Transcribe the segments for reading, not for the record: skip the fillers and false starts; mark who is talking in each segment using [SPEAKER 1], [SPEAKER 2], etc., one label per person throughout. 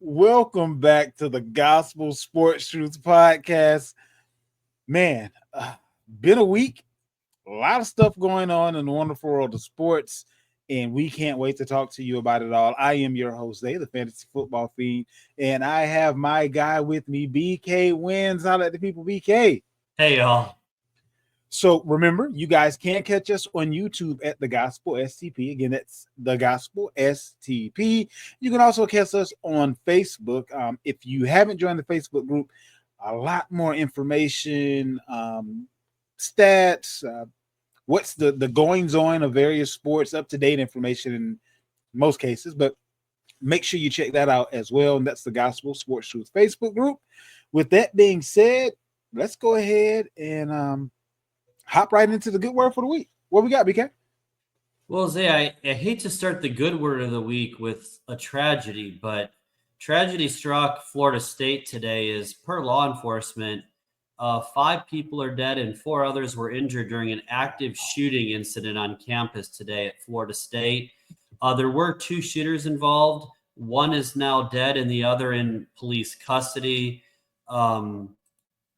[SPEAKER 1] Welcome back to the Gospel Sports Truth Podcast. Man, been a week, a lot of stuff going on in the wonderful world of sports, and we can't wait to talk to you about it all. I am your host, the Fantasy Football Fiend, and I have my guy with me, BK Wins. Holla at the people, BK.
[SPEAKER 2] Hey, y'all.
[SPEAKER 1] So remember, you guys can catch us on YouTube at The Gospel STP. Again, that's The Gospel STP. You can also catch us on Facebook. If you haven't joined the Facebook group, a lot more information, stats, what's the goings on of various sports, up-to-date information in most cases. But make sure you check that out as well. And that's The Gospel Sports Truth Facebook group. With that being said, let's go ahead and hop right into the good word for the week. What we got, BK?
[SPEAKER 2] Well, Zay, I hate to start the good word of the week with a tragedy, but tragedy struck Florida State today as per law enforcement. 5 people are dead and 4 others were injured during an active shooting incident on campus today at Florida State. There were 2 shooters involved. One is now dead and the other in police custody.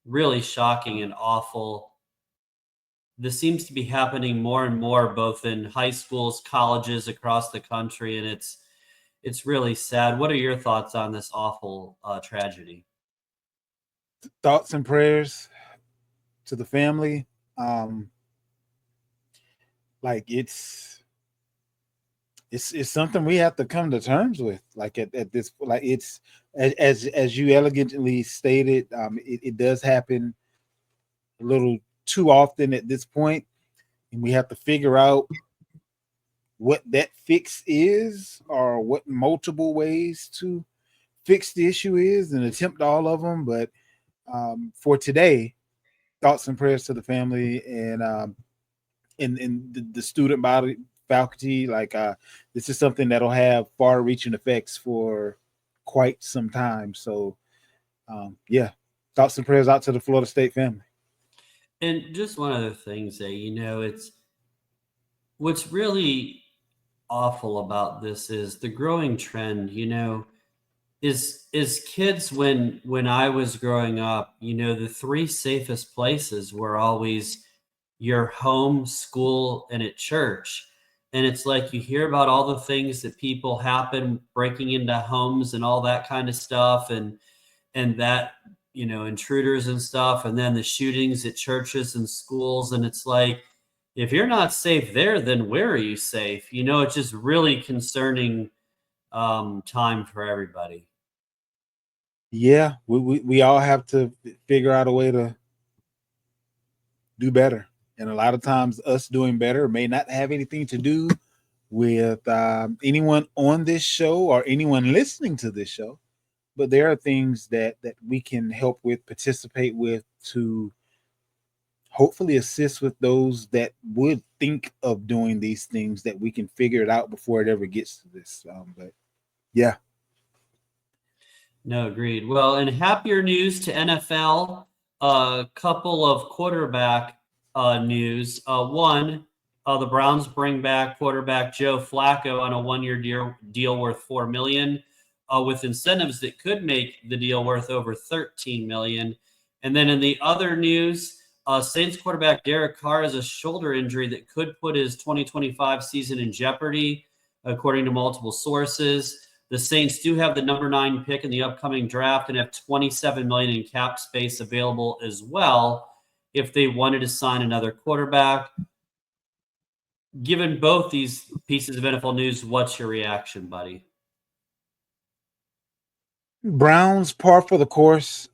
[SPEAKER 2] Really shocking and awful. This seems to be happening more and more, both in high schools, colleges across the country, and it's really sad. What are your thoughts on this awful tragedy?
[SPEAKER 1] Thoughts and prayers to the family. Like it's something we have to come to terms with. Like at this, like it's as you elegantly stated, it does happen a little too often at this point, and we have to figure out what that fix is or what multiple ways to fix the issue is and attempt all of them. But for today, thoughts and prayers to the family and the student body faculty. Like this is something that'll have far-reaching effects for quite some time. So yeah, thoughts and prayers out to the Florida State family.
[SPEAKER 2] And just one other thing, Zay, it's what's really awful about this is the growing trend, is kids when I was growing up, the 3 safest places were always your home, school, and at church. And it's like you hear about all the things that people happen breaking into homes and all that kind of stuff and that intruders and stuff, and then the shootings at churches and schools. And it's like, if you're not safe there, then where are you safe? It's just really concerning time for everybody.
[SPEAKER 1] Yeah, we all have to figure out a way to do better. And a lot of times us doing better may not have anything to do with anyone on this show or anyone listening to this show. But there are things that we can help with, participate with, to hopefully assist with those that would think of doing these things, that we can figure it out before it ever gets to this. But yeah.
[SPEAKER 2] No, agreed. Well, in happier news to NFL, a couple of quarterback news. One, the Browns bring back quarterback Joe Flacco on a 1-year deal worth $4 million. With incentives that could make the deal worth over $13 million. And then in the other news, Saints quarterback Derek Carr has a shoulder injury that could put his 2025 season in jeopardy, according to multiple sources. The Saints do have the number 9 pick in the upcoming draft and have $27 million in cap space available as well if they wanted to sign another quarterback. Given both these pieces of NFL news, what's your reaction, buddy?
[SPEAKER 1] Browns par for the course.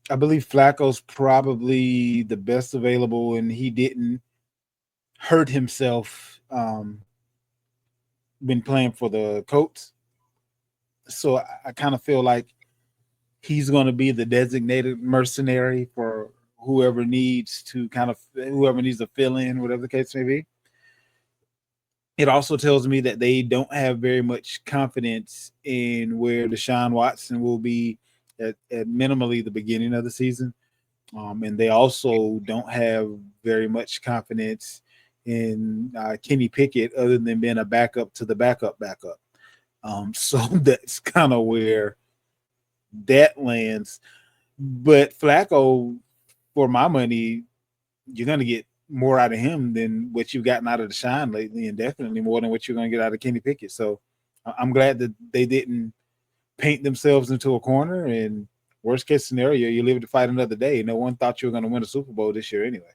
[SPEAKER 1] I believe Flacco's probably the best available, and he didn't hurt himself when playing for the Colts. So I kind of feel like he's going to be the designated mercenary for whoever needs to fill in, whatever the case may be. It also tells me that they don't have very much confidence in where Deshaun Watson will be at minimally the beginning of the season. And they also don't have very much confidence in Kenny Pickett other than being a backup to the backup. So that's kind of where that lands. But Flacco, for my money, you're going to get more out of him than what you've gotten out of Deshaun lately, and definitely more than what you're going to get out of Kenny Pickett. So I'm glad that they didn't paint themselves into a corner. And worst case scenario, you live to fight another day. No one thought you were going to win a Super Bowl this year anyway.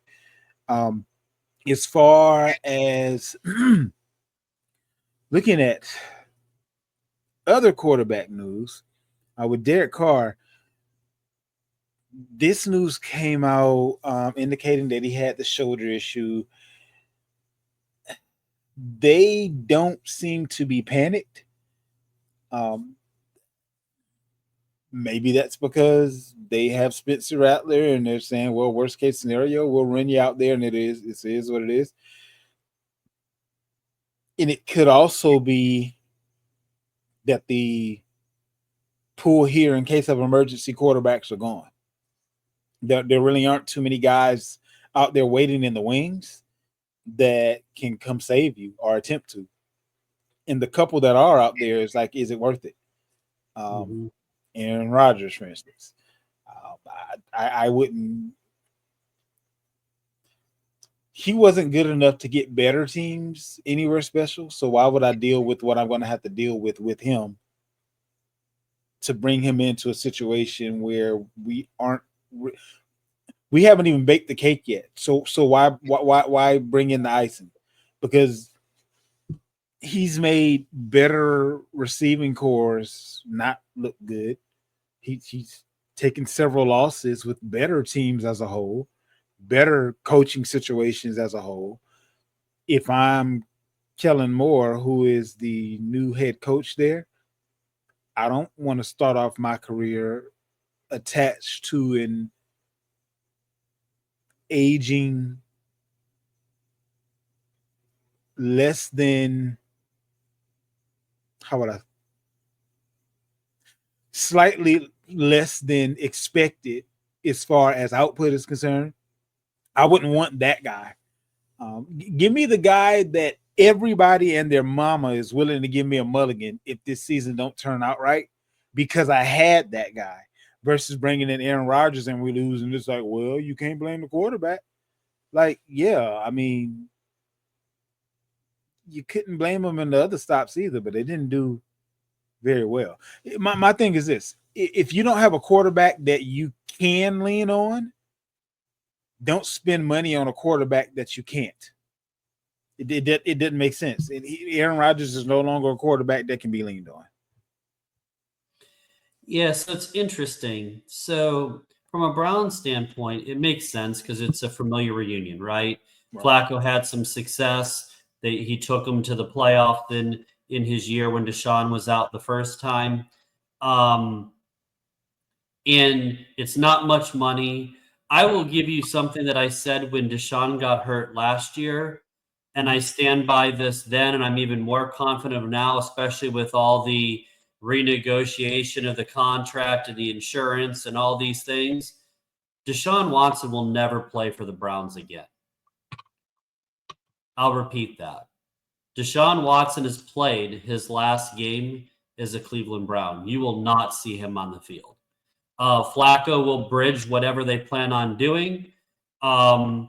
[SPEAKER 1] As far as looking at other quarterback news, with Derek Carr, this news came out indicating that he had the shoulder issue. They don't seem to be panicked. Maybe that's because they have Spencer Rattler and they're saying, well, worst case scenario, we'll run you out there, and it is what it is. And it could also be that the pool here in case of emergency quarterbacks are gone. There really aren't too many guys out there waiting in the wings that can come save you or attempt to. And the couple that are out there is like, is it worth it? Aaron Rodgers, for instance. I wouldn't. He wasn't good enough to get better teams anywhere special. So why would I deal with what I'm going to have to deal with him to bring him into a situation where we haven't even baked the cake yet. So why bring in the icing? Because he's made better receiving cores not look good. He's taken several losses with better teams as a whole, better coaching situations as a whole. If I'm Kellen Moore, who is the new head coach there, I don't want to start off my career attached to an aging less than slightly less than expected as far as output is concerned. I wouldn't want that guy. Give me the guy that everybody and their mama is willing to give me a mulligan if this season don't turn out right, because I had that guy, versus bringing in Aaron Rodgers and we lose, and it's like, well, you can't blame the quarterback. Like, yeah, I mean, you couldn't blame them in the other stops either, but they didn't do very well. My thing is this: if you don't have a quarterback that you can lean on, don't spend money on a quarterback that you can't. It didn't make sense. Aaron Rodgers is no longer a quarterback that can be leaned on.
[SPEAKER 2] Yeah, so it's interesting. So from a Brown standpoint, it makes sense because it's a familiar reunion, right? Flacco had some success. He took them to the playoff in his year when Deshaun was out the first time. And it's not much money. I will give you something that I said when Deshaun got hurt last year, and I stand by this then, and I'm even more confident now, especially with all the renegotiation of the contract and the insurance and all these things. Deshaun Watson will never play for the Browns again. I'll repeat that. Deshaun Watson has played his last game as a Cleveland Brown. You will not see him on the field. Flacco will bridge whatever they plan on doing. And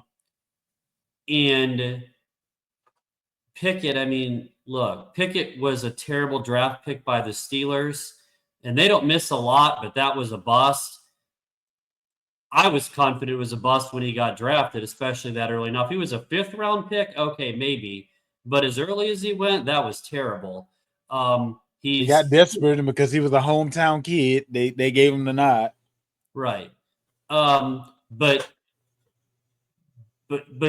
[SPEAKER 2] Pickett, I mean, look, Pickett was a terrible draft pick by the Steelers, and they don't miss a lot, but that was a bust. I was confident it was a bust when he got drafted, especially that early. Now, if he was a fifth-round pick, okay, maybe. But as early as he went, that was terrible.
[SPEAKER 1] He got desperate, and because he was a hometown kid, they gave him the nod.
[SPEAKER 2] Right. But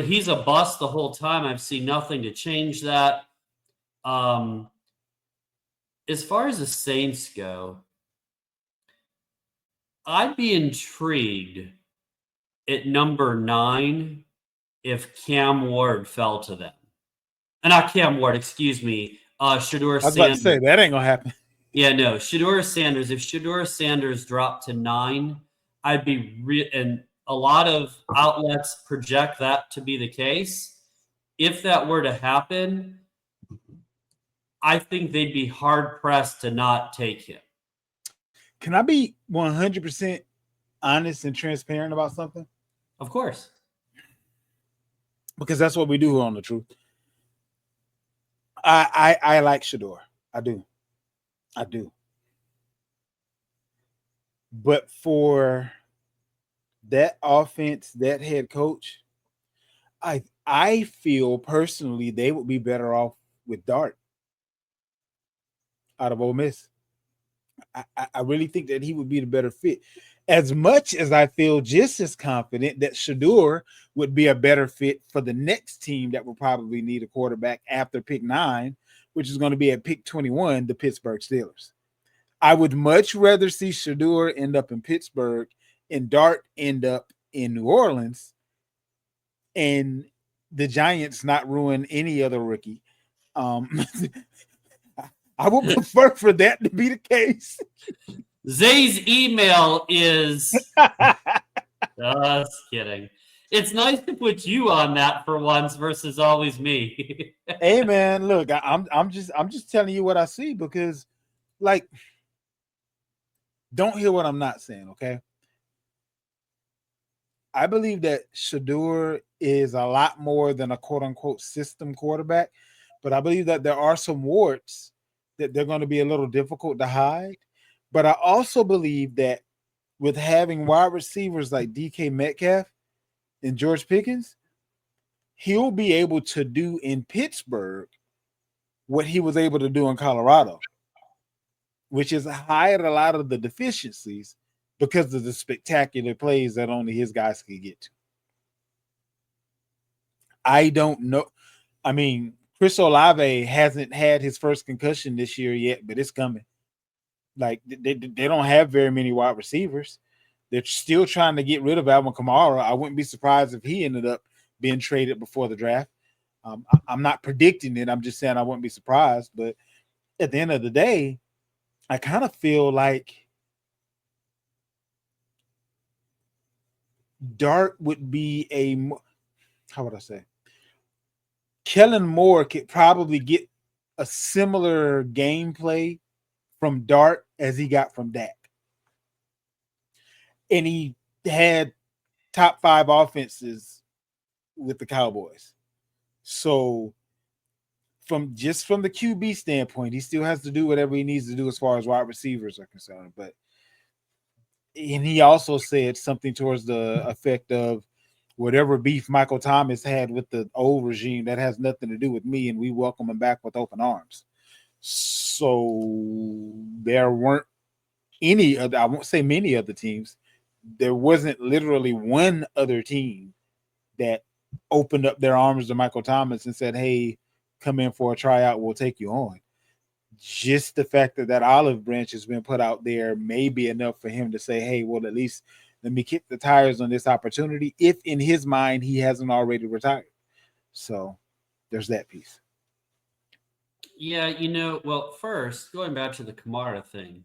[SPEAKER 2] he's a bust the whole time. I've seen nothing to change that. As far as the Saints go, I'd be intrigued at number 9 if Cam Ward fell to them. Not Cam Ward, excuse me. Shedeur Sanders. I was about to
[SPEAKER 1] say, that ain't going to happen.
[SPEAKER 2] Yeah, no. Shedeur Sanders. If Shedeur Sanders dropped to 9, I'd be and a lot of outlets project that to be the case. If that were to happen, I think they'd be hard pressed to not take him.
[SPEAKER 1] Can I be 100% honest and transparent about something?
[SPEAKER 2] Of course.
[SPEAKER 1] Because that's what we do here on The Truth. I like Shador. I do. I do. But for that offense, that head coach, I feel personally they would be better off with Dart out of Ole Miss. I really think that he would be the better fit. As much as I feel just as confident that Shador would be a better fit for the next team that will probably need a quarterback after pick 9, which is going to be at pick 21, the Pittsburgh Steelers. I would much rather see Shador end up in Pittsburgh and Dart end up in New Orleans and the Giants not ruin any other rookie. I would prefer for that to be the case.
[SPEAKER 2] Zay's email is just kidding. It's nice to put you on that for once versus always me.
[SPEAKER 1] Hey man, look, I'm just telling you what I see because, like, don't hear what I'm not saying, okay? I believe that Shador is a lot more than a quote unquote system quarterback, but I believe that there are some warts that they're going to be a little difficult to hide. But I also believe that with having wide receivers like DK Metcalf and George Pickens, he'll be able to do in Pittsburgh what he was able to do in Colorado, which is hide a lot of the deficiencies because of the spectacular plays that only his guys can get to. I don't know. I mean, Chris Olave hasn't had his first concussion this year yet, but it's coming. Like, they don't have very many wide receivers. They're still trying to get rid of Alvin Kamara. I wouldn't be surprised if he ended up being traded before the draft. I'm not predicting it. I'm just saying I wouldn't be surprised. But at the end of the day, I kind of feel like Dart would be how would I say? Kellen Moore could probably get a similar gameplay from Dart as he got from Dak. And he had top 5 offenses with the Cowboys. So from the QB standpoint, he still has to do whatever he needs to do as far as wide receivers are concerned. And he also said something towards the effect of whatever beef Michael Thomas had with the old regime, that has nothing to do with me, and we welcome him back with open arms. So there weren't any other, I won't say many other teams. There wasn't literally one other team that opened up their arms to Michael Thomas and said, hey, come in for a tryout, we'll take you on. Just the fact that olive branch has been put out there may be enough for him to say, hey, well, at least let me kick the tires on this opportunity, if in his mind he hasn't already retired. So there's that piece.
[SPEAKER 2] Yeah, well, first, going back to the Kamara thing,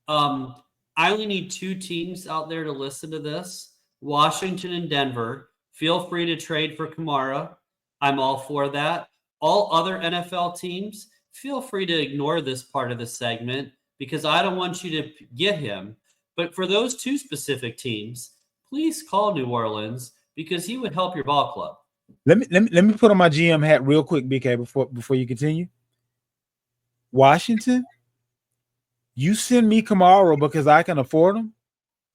[SPEAKER 2] I only need 2 teams out there to listen to this, Washington and Denver. Feel free to trade for Kamara. I'm all for that. All other NFL teams, feel free to ignore this part of the segment because I don't want you to get him. But for those 2 specific teams, please call New Orleans because he would help your ball club.
[SPEAKER 1] Let me put on my GM hat real quick, BK, before you continue. Washington, you send me Kamara because I can afford him.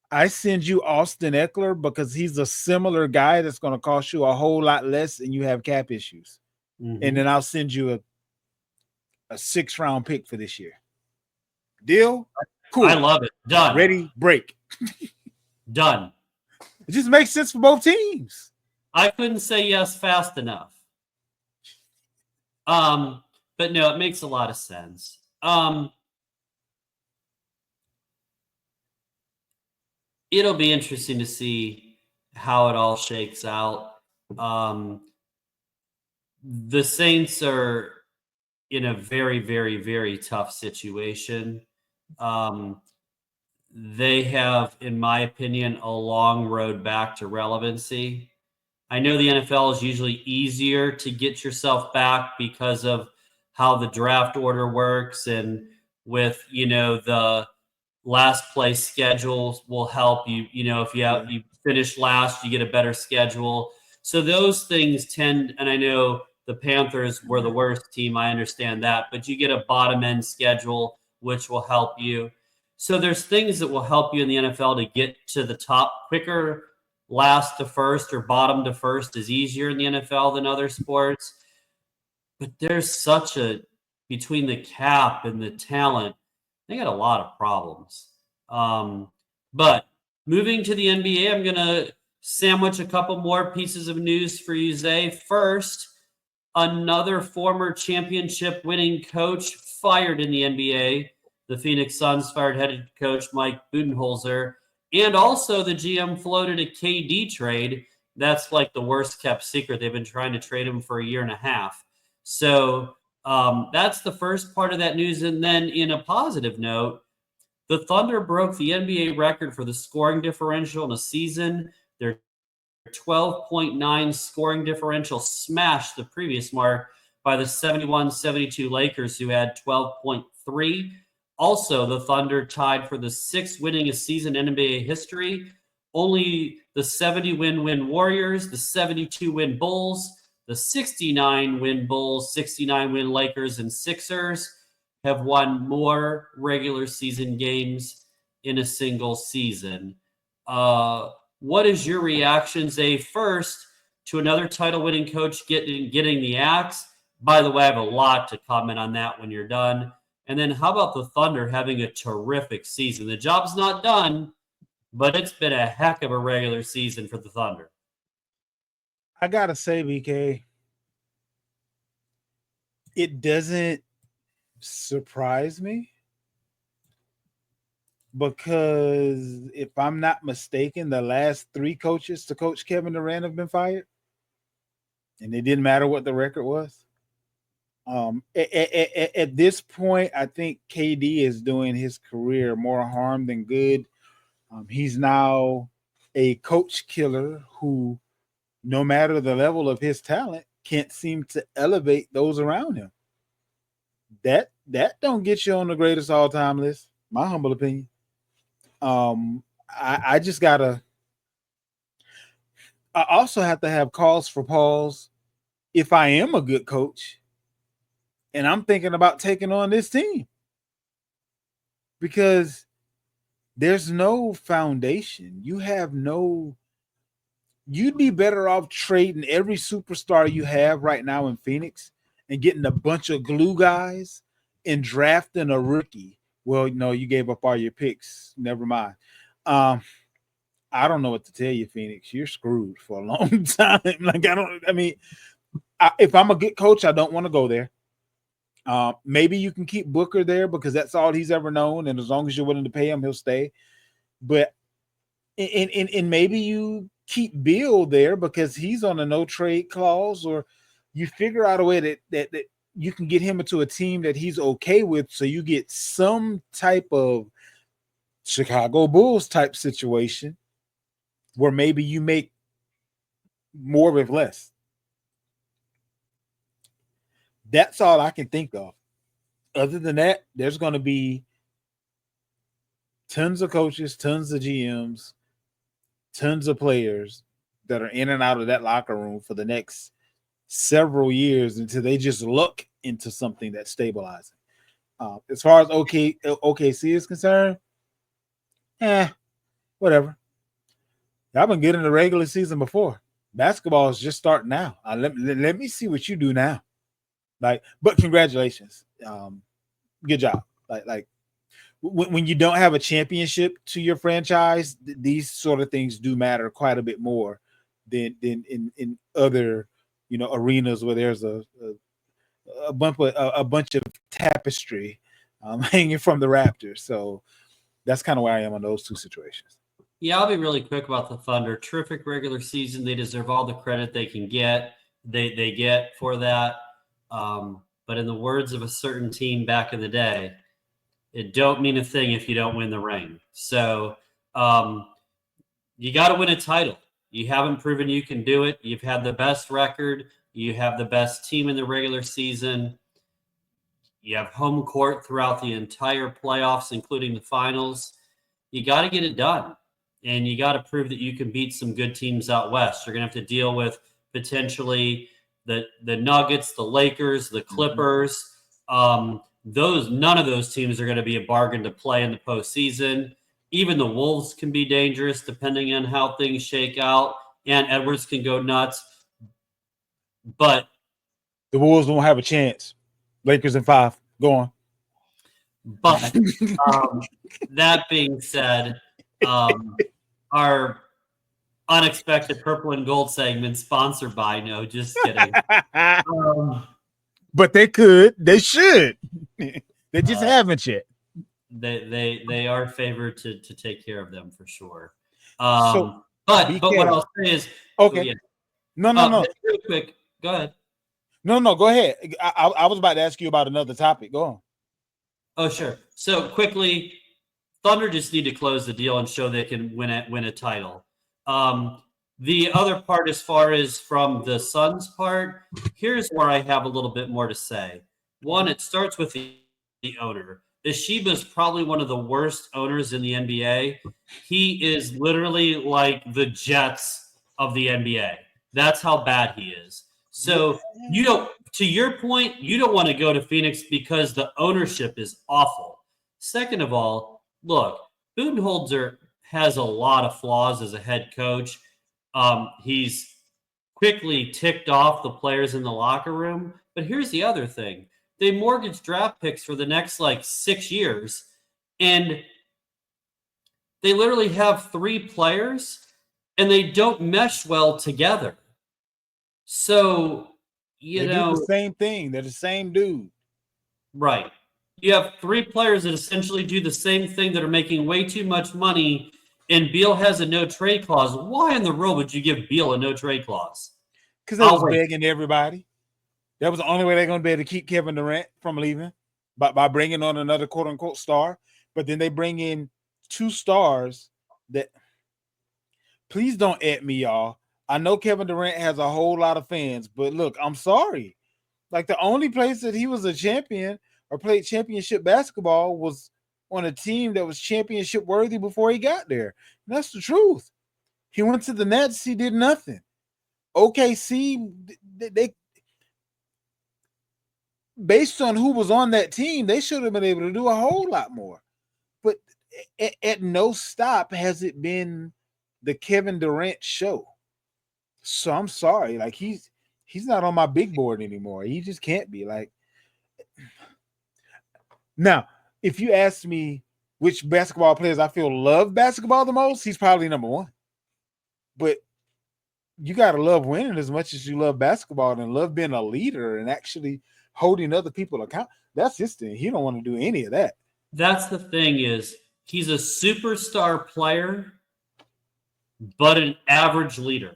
[SPEAKER 1] I send you Austin Eckler because he's a similar guy that's going to cost you a whole lot less and you have cap issues. Mm-hmm. And then I'll send you a 6th-round pick for this year. Deal?
[SPEAKER 2] Cool. I love it. Done.
[SPEAKER 1] Ready, break.
[SPEAKER 2] Done.
[SPEAKER 1] It just makes sense for both teams.
[SPEAKER 2] I couldn't say yes fast enough. But no, it makes a lot of sense. It'll be interesting to see how it all shakes out. The Saints are in a very, very, very tough situation. They have, in my opinion, a long road back to relevancy. I know the NFL is usually easier to get yourself back because of how the draft order works, and with the last place schedule will help you. If you finish last, you get a better schedule. So those things tend, and I know the Panthers were the worst team. I understand that, but you get a bottom end schedule, which will help you. So there's things that will help you in the NFL to get to the top quicker. Last to first or bottom to first is easier in the NFL than other sports. But there's such a, between the cap and the talent, they got a lot of problems. But moving to the NBA, I'm going to sandwich a couple more pieces of news for you, Zay. First, another former championship winning coach fired in the NBA. The Phoenix Suns fired head coach Mike Budenholzer. And also the GM floated a KD trade. That's like the worst kept secret. They've been trying to trade him for a year and a half. So that's the first part of that news. And then in a positive note, the Thunder broke the NBA record for the scoring differential in a season. Their 12.9 scoring differential smashed the previous mark by the 71-72 Lakers, who had 12.3. Also, the Thunder tied for the sixth winningest season in NBA history. Only the 70-win Warriors, the 72-win Bulls, the 69-win Bulls, 69-win Lakers, and Sixers have won more regular season games in a single season. What is your reaction, Zay, first to another title-winning coach getting the axe? By the way, I have a lot to comment on that when you're done. And then how about the Thunder having a terrific season? The job's not done, but it's been a heck of a regular season for the Thunder.
[SPEAKER 1] I gotta say, BK, it doesn't surprise me because if I'm not mistaken, the last three coaches to coach Kevin Durant have been fired, and it didn't matter what the record was. At this point, I think KD is doing his career more harm than good. He's now a coach killer who, no matter the level of his talent, can't seem to elevate those around him. That don't get you on the greatest all-time list, my humble opinion. I just gotta. I also have to have cause for pause if I am a good coach and I'm thinking about taking on this team, because there's no foundation. You'd be better off trading every superstar you have right now in Phoenix and getting a bunch of glue guys and drafting a rookie. Well, no, you gave up all your picks. Never mind. I don't know what to tell you, Phoenix. You're screwed for a long time. If I'm a good coach, I don't want to go there. Maybe you can keep Booker there because that's all he's ever known, and as long as you're willing to pay him, he'll stay. But and maybe you keep Bill there because he's on a no trade clause, or you figure out a way that you can get him into a team that he's okay with, so you get some type of Chicago Bulls type situation where maybe you make more with less. That's all I can think of. Other than that, there's going to be tons of coaches, tons of GMs, tons of players that are in and out of that locker room for the next several years until they just look into something that's stabilizing. As far as OKC is concerned, whatever. I've been good in the regular season before. Basketball is just starting now. Let me see what you do now. But congratulations. Good job. When you don't have a championship to your franchise, these sort of things do matter quite a bit more than in other arenas where there's a bunch of tapestry hanging from the Raptors. So that's kind of where I am on those two situations.
[SPEAKER 2] Yeah, I'll be really quick about the Thunder. Terrific regular season. They deserve all the credit they can get. They get for that. But in the words of a certain team back in the day, it don't mean a thing if you don't win the ring. So you got to win a title. You haven't proven you can do it. You've had the best record. You have the best team in the regular season. You have home court throughout the entire playoffs, including the finals. You got to get it done. And you got to prove that you can beat some good teams out west. You're going to have to deal with potentially the Nuggets, the Lakers, the Clippers. None of those teams are going to be a bargain to play in the postseason. Even the Wolves can be dangerous depending on how things shake out. And Edwards can go nuts. But
[SPEAKER 1] the Wolves won't have a chance. Lakers in 5. Go on.
[SPEAKER 2] But that being said, our unexpected purple and gold segment sponsored by no, just kidding.
[SPEAKER 1] But they could, they should. They just haven't yet.
[SPEAKER 2] They are favored to take care of them for sure.
[SPEAKER 1] So,
[SPEAKER 2] but what I'll say is
[SPEAKER 1] okay.
[SPEAKER 2] Yeah.
[SPEAKER 1] No.
[SPEAKER 2] Real quick, go ahead.
[SPEAKER 1] No, go ahead. I was about to ask you about another topic. Go on.
[SPEAKER 2] Oh, sure. So quickly, Thunder just need to close the deal and show they can win a title. The other part, as far as from the Suns part, here's where I have a little bit more to say. One, it starts with the owner. Ishiba's probably one of the worst owners in the NBA. He is literally like the Jets of the NBA. That's how bad he is. So to your point, you don't want to go to Phoenix because the ownership is awful. Second of all, look, Budenholzer has a lot of flaws as a head coach. He's quickly ticked off the players in the locker room. But here's the other thing. They mortgaged draft picks for the next 6 years. And they literally have 3 players and they don't mesh well together. So,
[SPEAKER 1] they do the same thing. They're the same dude.
[SPEAKER 2] Right. You have 3 players that essentially do the same thing that are making way too much money, and Beal has a no-trade clause. Why in the world would you give Beal a no-trade clause?
[SPEAKER 1] Because they was begging everybody. That was the only way they're going to be able to keep Kevin Durant from leaving, by bringing on another quote-unquote star. But then they bring in 2 stars that – please don't at me, y'all. I know Kevin Durant has a whole lot of fans, but look, I'm sorry. The only place that he was a champion or played championship basketball was on a team that was championship worthy before he got there. And that's the truth. He went to the Nets. He did nothing. OKC, they based on who was on that team, they should have been able to do a whole lot more. But at no stop has it been the Kevin Durant show. So I'm sorry, he's not on my big board anymore. He just can't be. Now, if you ask me which basketball players I feel love basketball the most, he's probably number 1. But you got to love winning as much as you love basketball and love being a leader and actually holding other people accountable. That's his thing. He don't want to do any of that.
[SPEAKER 2] That's the thing is he's a superstar player, but an average leader.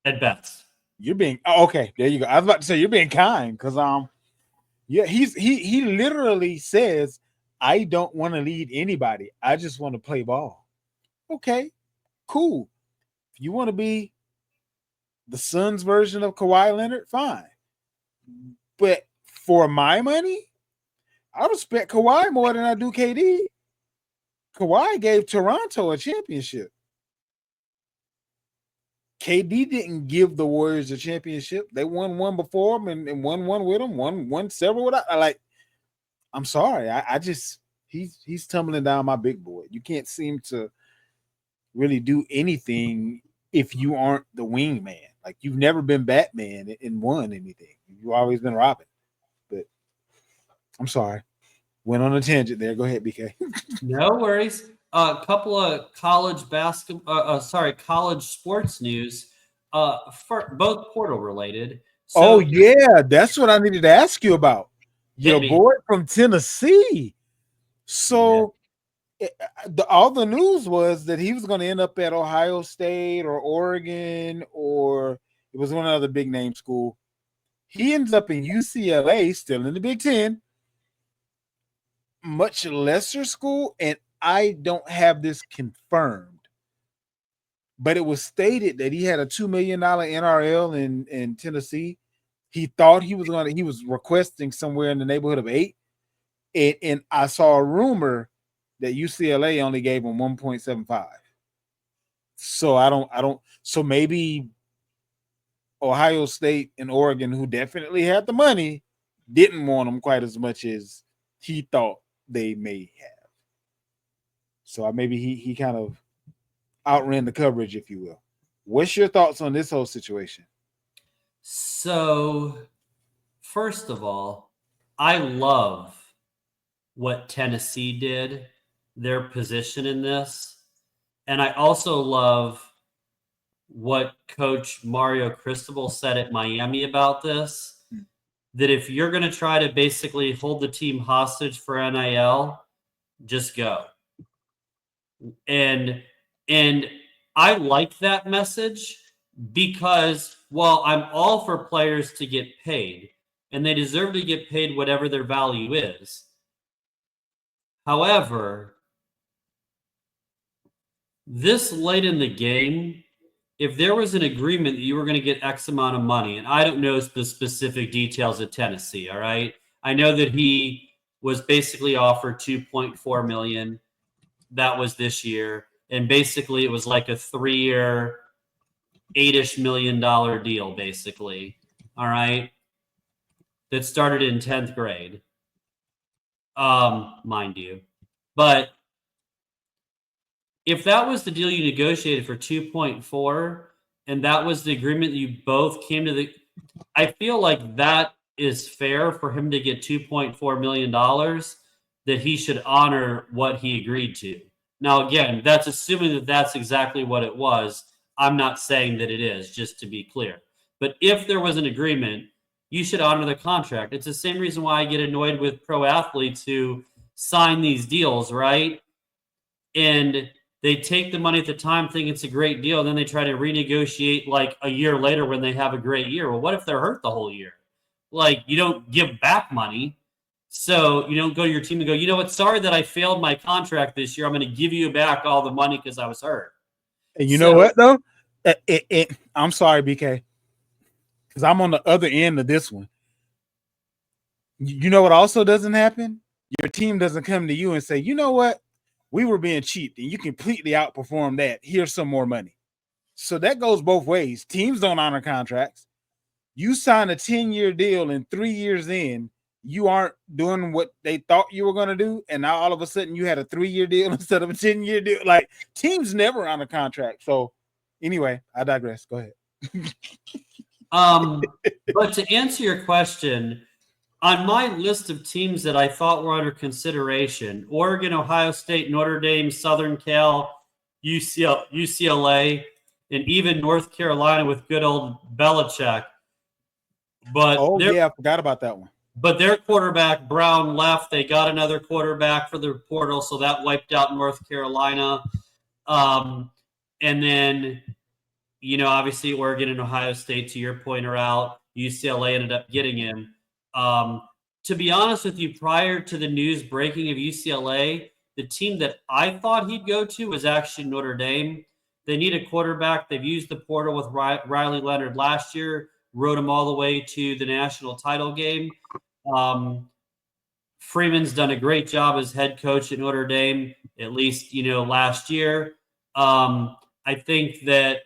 [SPEAKER 2] At best.
[SPEAKER 1] You're being okay. There you go. I was about to say you're being kind because yeah, he literally says, I don't want to lead anybody. I just want to play ball. Okay, cool. If you want to be the Suns version of Kawhi Leonard, fine. But for my money, I respect Kawhi more than I do KD. Kawhi gave Toronto a championship. KD didn't give the Warriors a championship. They won one before him and won one with him, won several without. I'm sorry. I just he's tumbling down my big boy. You can't seem to really do anything if you aren't the wingman. You've never been Batman and won anything. You've always been Robin. But I'm sorry. Went on a tangent there. Go ahead, BK.
[SPEAKER 2] No worries. A couple of college college sports news, for both portal related.
[SPEAKER 1] So, yeah, that's what I needed to ask you about. Your boy from Tennessee. So, all the news was that he was going to end up at Ohio State or Oregon, or it was one other big name school. He ends up in UCLA, still in the Big Ten, much lesser school, and I don't have this confirmed, but it was stated that he had a $2 million NRL in Tennessee, He thought he was requesting somewhere in the neighborhood of 8. And I saw a rumor that UCLA only gave him 1.75. So so maybe Ohio State and Oregon, who definitely had the money, didn't want him quite as much as he thought they may have. So maybe he kind of outran the coverage, if you will. What's your thoughts on this whole situation?
[SPEAKER 2] So, first of all, I love what Tennessee did, their position in this. And I also love what Coach Mario Cristobal said at Miami about this, that if you're going to try to basically hold the team hostage for NIL, just go. And I like that message because while I'm all for players to get paid and they deserve to get paid whatever their value is, however, this late in the game, if there was an agreement that you were going to get X amount of money, and I don't know the specific details of Tennessee, all right? I know that he was basically offered 2.4 million. That was this year. And basically it was like a 3-year, $8-ish million deal, basically. All right. That started in 10th grade. Mind you. But if that was the deal you negotiated for 2.4 and that was the agreement that you both came to, I feel like that is fair for him to get $2.4 million, that he should honor what he agreed to. Now, again, that's assuming that that's exactly what it was. I'm not saying that it is, just to be clear. But if there was an agreement, you should honor the contract. It's the same reason why I get annoyed with pro athletes who sign these deals, right? And they take the money at the time, think it's a great deal, and then they try to renegotiate like a year later when they have a great year. Well, what if they're hurt the whole year? Like, you don't give back money. So you don't go to your team and go, you know what? Sorry that I failed my contract this year. I'm going to give you back all the money because I was hurt.
[SPEAKER 1] And you know what though? I'm sorry, BK, because I'm on the other end of this one. You know what also doesn't happen? Your team doesn't come to you and say, you know what? We were being cheap and you completely outperformed that. Here's some more money. So that goes both ways. Teams don't honor contracts. You sign a 10-year deal and 3 years in, you aren't doing what they thought you were going to do. And now all of a sudden you had a 3-year deal instead of a 10-year deal. Like, teams never honor contract. So anyway, I digress. Go ahead.
[SPEAKER 2] But to answer your question, on my list of teams that I thought were under consideration, Oregon, Ohio State, Notre Dame, Southern Cal, UCLA, and even North Carolina with good old Belichick. But
[SPEAKER 1] yeah, I forgot about that one.
[SPEAKER 2] But their quarterback, Brown, left. They got another quarterback for the portal, so that wiped out North Carolina. And then, you know, obviously Oregon and Ohio State, to your point, are out. UCLA ended up getting him. To be honest with you, prior to the news breaking of UCLA, the team that I thought he'd go to was actually Notre Dame. They need a quarterback. They've used the portal with Riley Leonard last year, rode him all the way to the national title game. Freeman's done a great job as head coach at Notre Dame, at least, you know, last year. I think that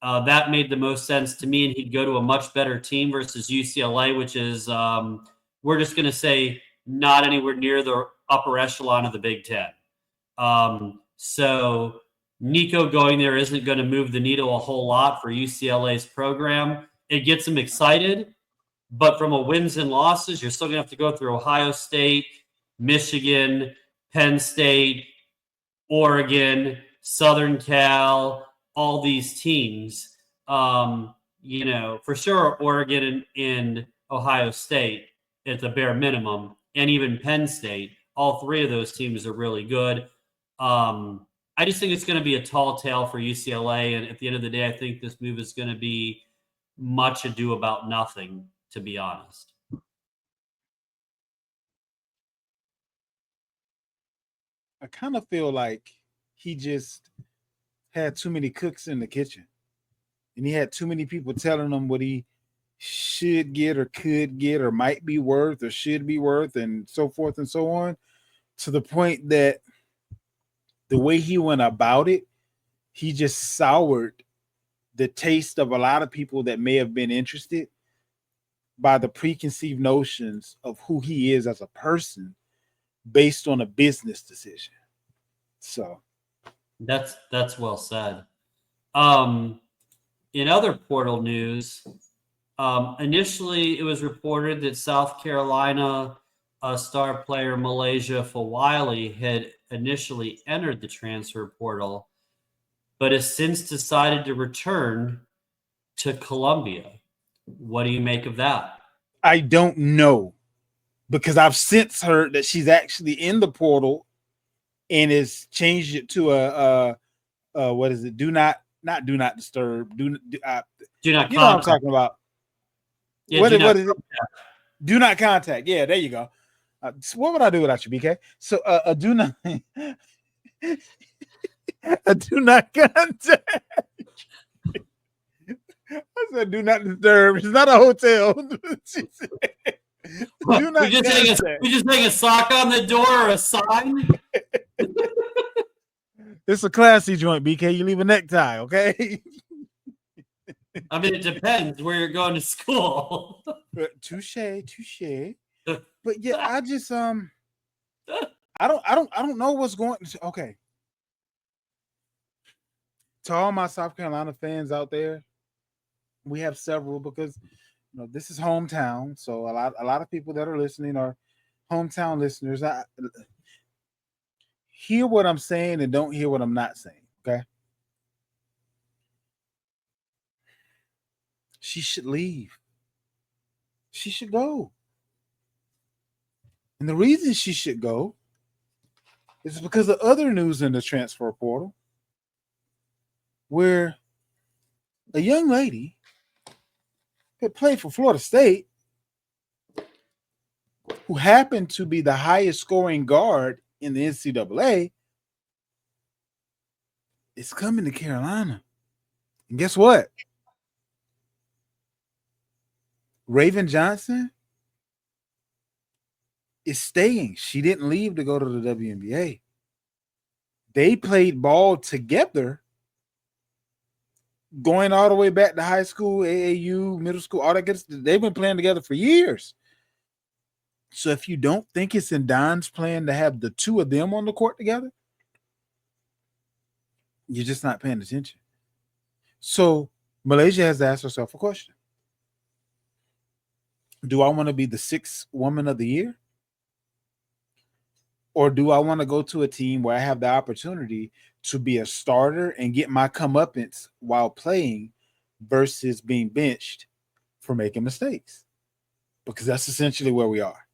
[SPEAKER 2] that made the most sense to me, and he'd go to a much better team versus UCLA, which is, we're just going to say, not anywhere near the upper echelon of the Big Ten. So Nico going there isn't going to move the needle a whole lot for UCLA's program. It gets them excited, but from a wins and losses, you're still going to have to go through Ohio State, Michigan, Penn State, Oregon, Southern Cal, all these teams. You know, for sure, Oregon and Ohio State at the bare minimum, and even Penn State. All three of those teams are really good. I just think it's going to be a tall tale for UCLA, and at the end of the day, I think this move is going to be much ado about nothing, to be honest.
[SPEAKER 1] I kind of feel like he just had too many cooks in the kitchen, and he had too many people telling him what he should get or could get or might be worth or should be worth and so forth and so on, to the point that the way he went about it, he just soured the taste of a lot of people that may have been interested by the preconceived notions of who he is as a person based on a business decision. So
[SPEAKER 2] That's well said. Um, in other portal news, initially it was reported that South Carolina star player Malaysia Fawali had initially entered the transfer portal, but has since decided to return to Colombia. What do you make of that?
[SPEAKER 1] I don't know, because I've since heard that she's actually in the portal and has changed it to a what is it? Do not disturb.
[SPEAKER 2] Do not
[SPEAKER 1] You know what I'm
[SPEAKER 2] contact.
[SPEAKER 1] talking about.
[SPEAKER 2] Yeah,
[SPEAKER 1] What
[SPEAKER 2] do not
[SPEAKER 1] is it? Do not contact. Yeah, there you go. So what would I do without you, BK? So do not a do not contact. I said do not disturb. It's not a hotel. She said, do not
[SPEAKER 2] we just hang a sock on the door or a sign.
[SPEAKER 1] It's a classy joint, BK. You leave a necktie, okay?
[SPEAKER 2] I mean, it depends where you're going to school.
[SPEAKER 1] Touche. But yeah, I just I don't know what's going. Okay, to all my South Carolina fans out there, we have several, because this is hometown, so a lot of people that are listening are hometown listeners. I hear what I'm saying and don't hear what I'm not saying. Okay, she should leave. She should go, and the reason she should go is because of other news in the transfer portal, where a young lady that played for Florida State, who happened to be the highest scoring guard in the NCAA, is coming to Carolina. And guess what? Raven Johnson is staying. She didn't leave to go to the WNBA. They played ball together, going all the way back to high school, AAU, middle school, all that good stuff. They've been playing together for years. So if you don't think it's in Don's plan to have the two of them on the court together, you're just not paying attention. So Malaysia has to ask herself a question. Do I want to be the sixth woman of the year? Or do I want to go to a team where I have the opportunity to be a starter and get my comeuppance while playing versus being benched for making mistakes? Because that's essentially where we are.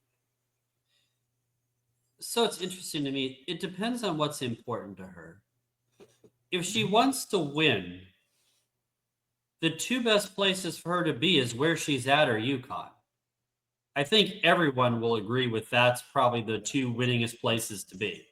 [SPEAKER 2] So it's interesting to me. It depends on what's important to her. If she wants to win, the two best places for her to be is where she's at or UConn. I think everyone will agree with that's probably the two winningest places to be.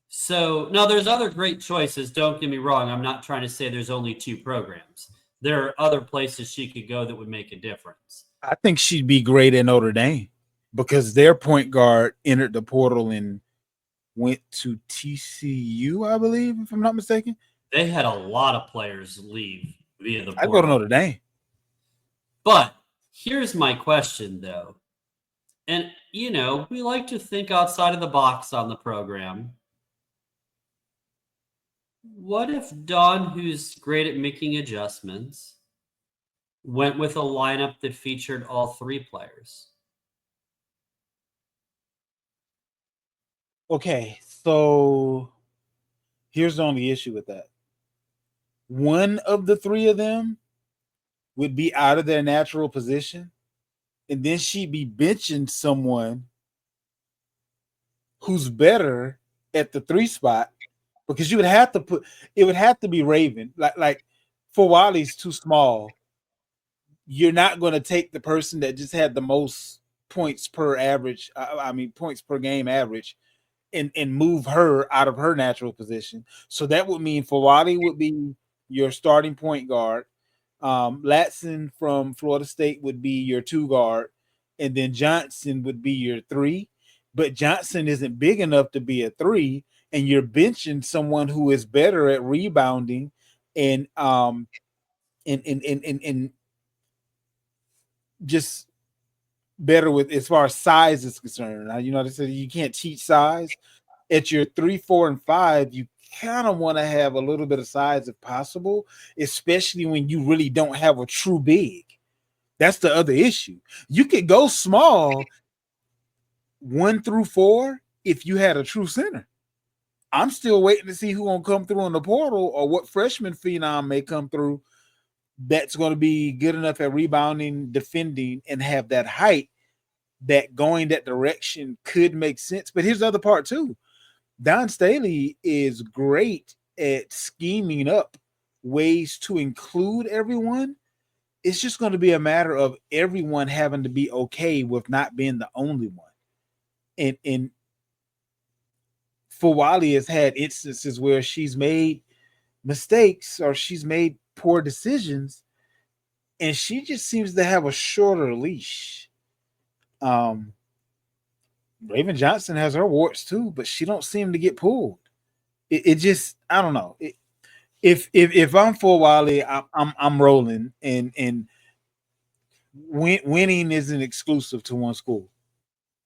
[SPEAKER 2] So now there's other great choices. Don't get me wrong. I'm not trying to say there's only two programs. There are other places she could go that would make a difference.
[SPEAKER 1] I think she'd be great at Notre Dame, because their point guard entered the portal and went to TCU, I believe, if I'm not mistaken.
[SPEAKER 2] They had a lot of players leave via the portal.
[SPEAKER 1] I go to Notre Dame.
[SPEAKER 2] But here's my question, though. And, we like to think outside of the box on the program. What if Dawn, who's great at making adjustments, went with a lineup that featured all three players?
[SPEAKER 1] Okay, so here's the only issue with that. One of the three of them would be out of their natural position, and then she'd be benching someone who's better at the three spot, because you would have to it would have to be Raven. Like Fawali's too small. You're not going to take the person that just had the most points per average. Points per game average, and move her out of her natural position. So that would mean Fawali would be your starting point guard. Latson from Florida State would be your two guard, and then Johnson would be your three. But Johnson isn't big enough to be a three, and you're benching someone who is better at rebounding and and just better with as far as size is concerned. Now, you know, they said you can't teach size. At your 3, 4, and 5, you kind of want to have a little bit of size if possible, especially when you really don't have a true big. That's the other issue. You could go small 1 through 4 if you had a true center. I'm still waiting to see who gonna come through in the portal or what freshman phenom may come through that's going to be good enough at rebounding, defending, and have that height that going that direction could make sense. But here's the other part too. Don Staley is great at scheming up ways to include everyone. It's just going to be a matter of everyone having to be okay with not being the only one. And Fawali has had instances where she's made mistakes or she's made poor decisions, and she just seems to have a shorter leash. Raven Johnson has her warts too, but she don't seem to get pulled. It just, I don't know. If I'm Fawali, I'm rolling, and winning isn't exclusive to one school.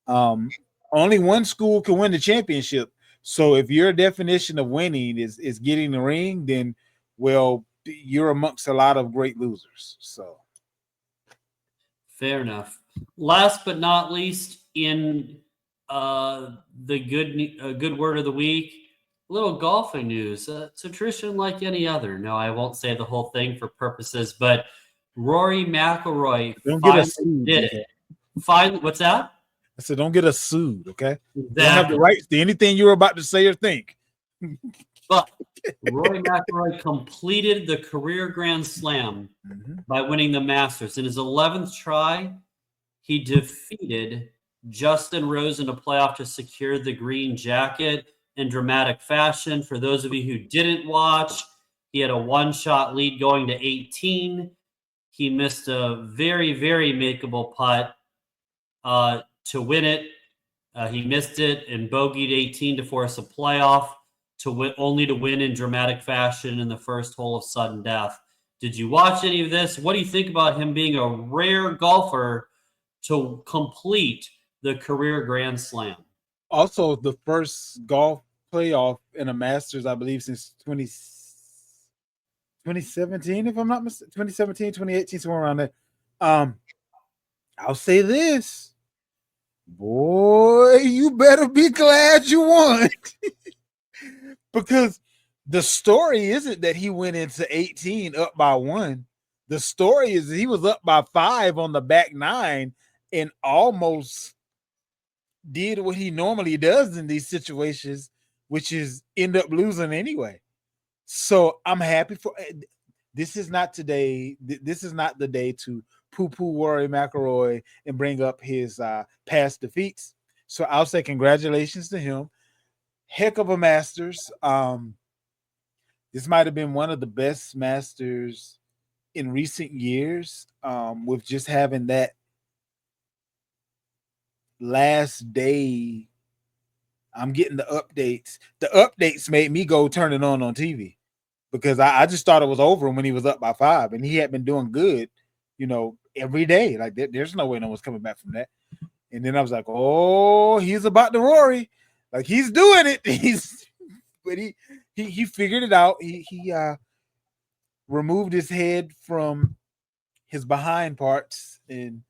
[SPEAKER 1] Only one school can win the championship. So if your definition of winning is getting the ring, then well, you're amongst a lot of great losers. So
[SPEAKER 2] fair enough. Last but not least, in the good word of the week, a little golfing news. It's a tradition like any other. No, I won't say the whole thing for purposes, but Rory McIlroy
[SPEAKER 1] don't get us
[SPEAKER 2] finally
[SPEAKER 1] sued.
[SPEAKER 2] did it. Finally, what's that?
[SPEAKER 1] I said, don't get us sued, okay?
[SPEAKER 2] Exactly.
[SPEAKER 1] You don't have the rights to anything you're about to say or think.
[SPEAKER 2] But Rory McIlroy completed the career Grand Slam by winning the Masters. In his 11th try, he defeated Justin Rose in a playoff to secure the green jacket in dramatic fashion. For those of you who didn't watch, he had a one-shot lead going to 18. He missed a very, very makeable putt to win it. He missed it and bogeyed 18 to force a playoff to win, only to win in dramatic fashion in the first hole of sudden death. Did you watch any of this? What do you think about him being a rare golfer to complete the career Grand Slam?
[SPEAKER 1] Also, the first golf playoff in a Masters, I believe, since 2017, if I'm not mistaken, 2017, 2018, somewhere around there. I'll say this. Boy, you better be glad you won. Because the story isn't that he went into 18 up by 1. The story is he was up by 5 on the back 9 and almost did what he normally does in these situations, which is end up losing anyway. So I'm happy for this is not today. This is not the day to poo-poo Rory McIlroy and bring up his past defeats. So I'll say congratulations to him. Heck of a Masters. This might have been one of the best Masters in recent years, with just having that last day. I'm getting the updates. The updates made me go turn it on TV because I just thought it was over when he was up by 5, and he had been doing good, every day. Like there's no way no one's coming back from that. And then I was like, oh, he's about to Rory. Like he's doing it. But he figured it out. He removed his head from his behind parts and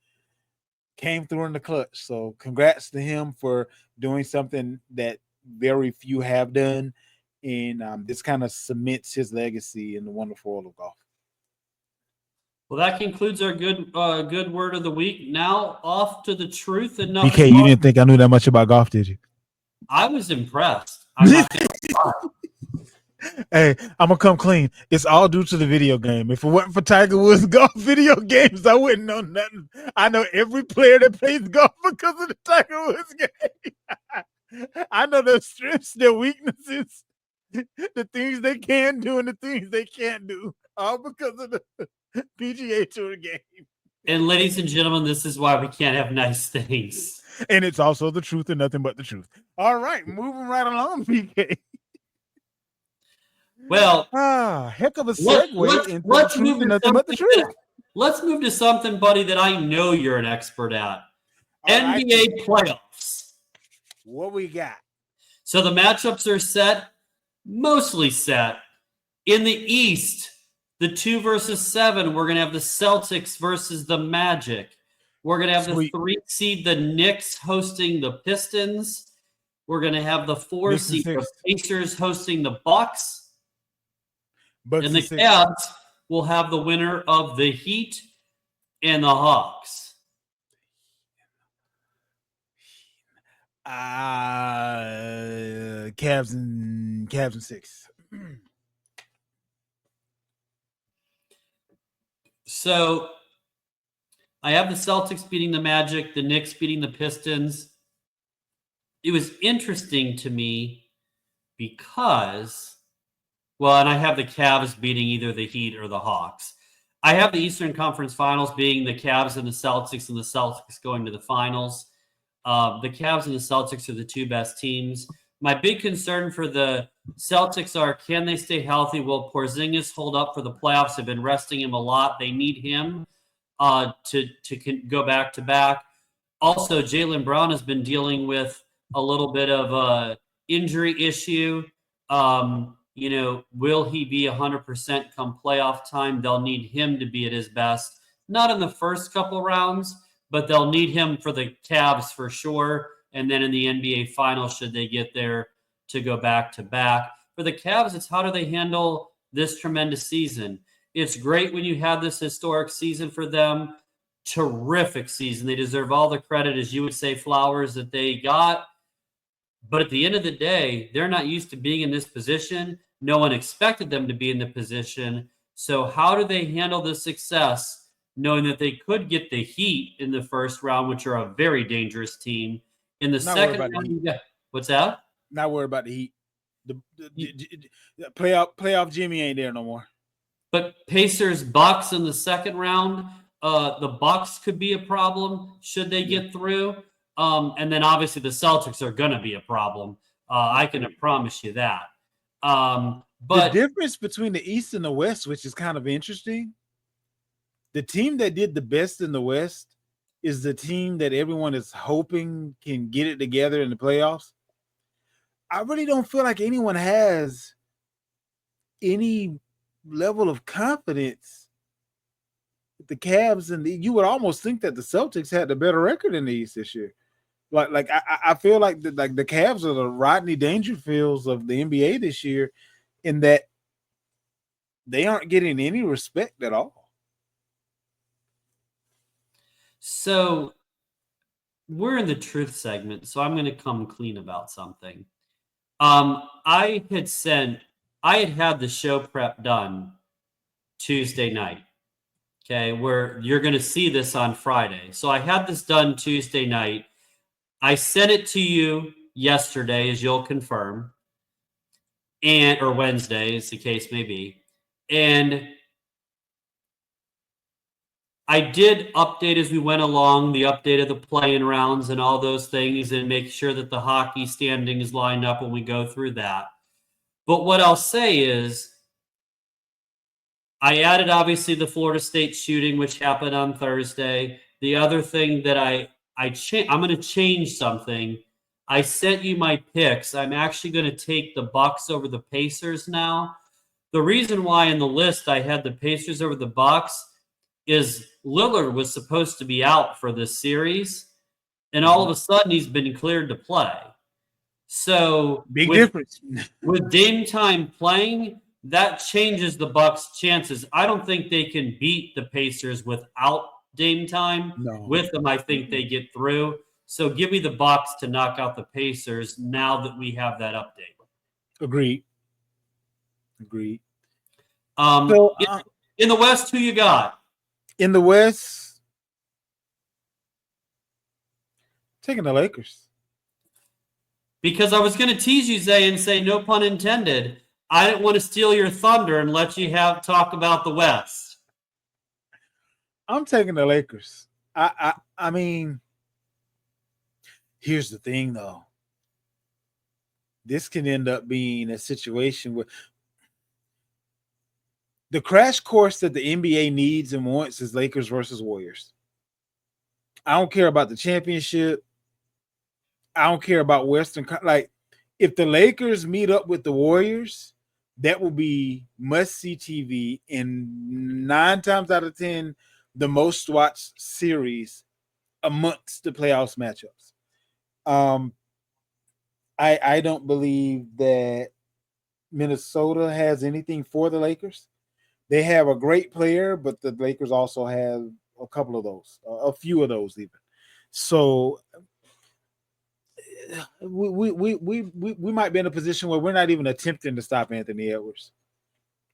[SPEAKER 1] came through in the clutch. So congrats to him for doing something that very few have done. And this kind of cements his legacy in the wonderful world of golf.
[SPEAKER 2] Well, that concludes our good word of the week. Now off to the truth and nothing.
[SPEAKER 1] BK, you didn't think I knew that much about golf, did you?
[SPEAKER 2] I was impressed. I'm not gonna lie.
[SPEAKER 1] Hey, I'm gonna come clean. It's all due to the video game. If it wasn't for Tiger Woods golf video games, I wouldn't know nothing. I know every player that plays golf because of the Tiger Woods game. I know their strengths, their weaknesses, the things they can do and the things they can't do, all because of PGA Tour game.
[SPEAKER 2] And ladies and gentlemen, this is why we can't have nice things.
[SPEAKER 1] And it's also the truth and nothing but the truth. All right, moving right along, PK.
[SPEAKER 2] Well,
[SPEAKER 1] heck of a segue into the truth and nothing but the truth.
[SPEAKER 2] Let's move to something, buddy, that I know you're an expert at. NBA playoffs.
[SPEAKER 1] What we got?
[SPEAKER 2] So the matchups are set, mostly set. In the East, the 2 versus 7, we're going to have the Celtics versus the Magic. We're going to have the 3 seed, the Knicks, hosting the Pistons. We're going to have the 4 seed, the Pacers, hosting the Bucks. And the Cavs will have the winner of the Heat and the Hawks.
[SPEAKER 1] Cavs and 6.
[SPEAKER 2] So I have the Celtics beating the Magic, the Knicks beating the Pistons. It was interesting to me because, and I have the Cavs beating either the Heat or the Hawks. I have the Eastern Conference Finals being the Cavs and the Celtics going to the finals. The Cavs and the Celtics are the 2 best teams. My big concern for the Celtics are, can they stay healthy? Will Porzingis hold up for the playoffs? They've been resting him a lot. They need him to go back-to-back. Also, Jaylen Brown has been dealing with a little bit of a injury issue. Will he be 100% come playoff time? They'll need him to be at his best. Not in the first couple rounds, but they'll need him for the Cavs for sure. And then in the NBA Finals, should they get there, to go back-to-back. For the Cavs, it's how do they handle this tremendous season? It's great when you have this historic season for them. Terrific season. They deserve all the credit, as you would say, flowers that they got. But at the end of the day, they're not used to being in this position. No one expected them to be in the position. So how do they handle the success, knowing that they could get the Heat in the first round, which are a very dangerous team? In the second round, what's that?
[SPEAKER 1] Not worried about the Heat. The playoff Jimmy ain't there no more.
[SPEAKER 2] But Pacers, Bucks in the second round, the Bucks could be a problem should they get through. And then obviously the Celtics are going to be a problem. I can promise you that. But
[SPEAKER 1] the difference between the East and the West, which is kind of interesting, the team that did the best in the West is the team that everyone is hoping can get it together in the playoffs. I really don't feel like anyone has any level of confidence with the Cavs, and you would almost think that the Celtics had the better record in the East this year. I feel like the Cavs are the Rodney Dangerfields of the NBA this year, in that they aren't getting any respect at all.
[SPEAKER 2] So we're in the truth segment, so I'm going to come clean about something. I had the show prep done Tuesday night, okay, where you're going to see this on Friday. So I had this done Tuesday night. I sent it to you yesterday, as you'll confirm, or Wednesday, as the case may be. And I did update as we went along, the update of the play-in rounds and all those things, and make sure that the hockey standing is lined up when we go through that. But what I'll say is, I added obviously the Florida State shooting, which happened on Thursday. The other thing that I'm going to change something. I sent you my picks. I'm actually going to take the Bucks over the Pacers now. The reason why in the list I had the Pacers over the Bucks is Lillard was supposed to be out for this series, and all of a sudden he's been cleared to play. So
[SPEAKER 1] big difference.
[SPEAKER 2] With Dame Time playing, that changes the Bucks' chances. I don't think they can beat the Pacers without Dame Time.
[SPEAKER 1] No.
[SPEAKER 2] With them, I think they get through. So give me the Bucks to knock out the Pacers now that we have that update.
[SPEAKER 1] Agreed.
[SPEAKER 2] In the West, who you got?
[SPEAKER 1] In the West, taking the Lakers.
[SPEAKER 2] Because I was going to tease you, Zay, and say, no pun intended, I didn't want to steal your thunder and let you talk about the West.
[SPEAKER 1] I'm taking the Lakers. I mean, here's the thing though. This can end up being a situation where the crash course that the NBA needs and wants is Lakers versus Warriors. I don't care about the championship. I don't care about like if the Lakers meet up with the Warriors, that will be must see TV and 9 times out of 10 the most watched series amongst the playoffs matchups. Um I don't believe that Minnesota has anything for the Lakers. They have a great player, but the Lakers also have a couple of those, a few of those even. So we might be in a position where we're not even attempting to stop Anthony Edwards.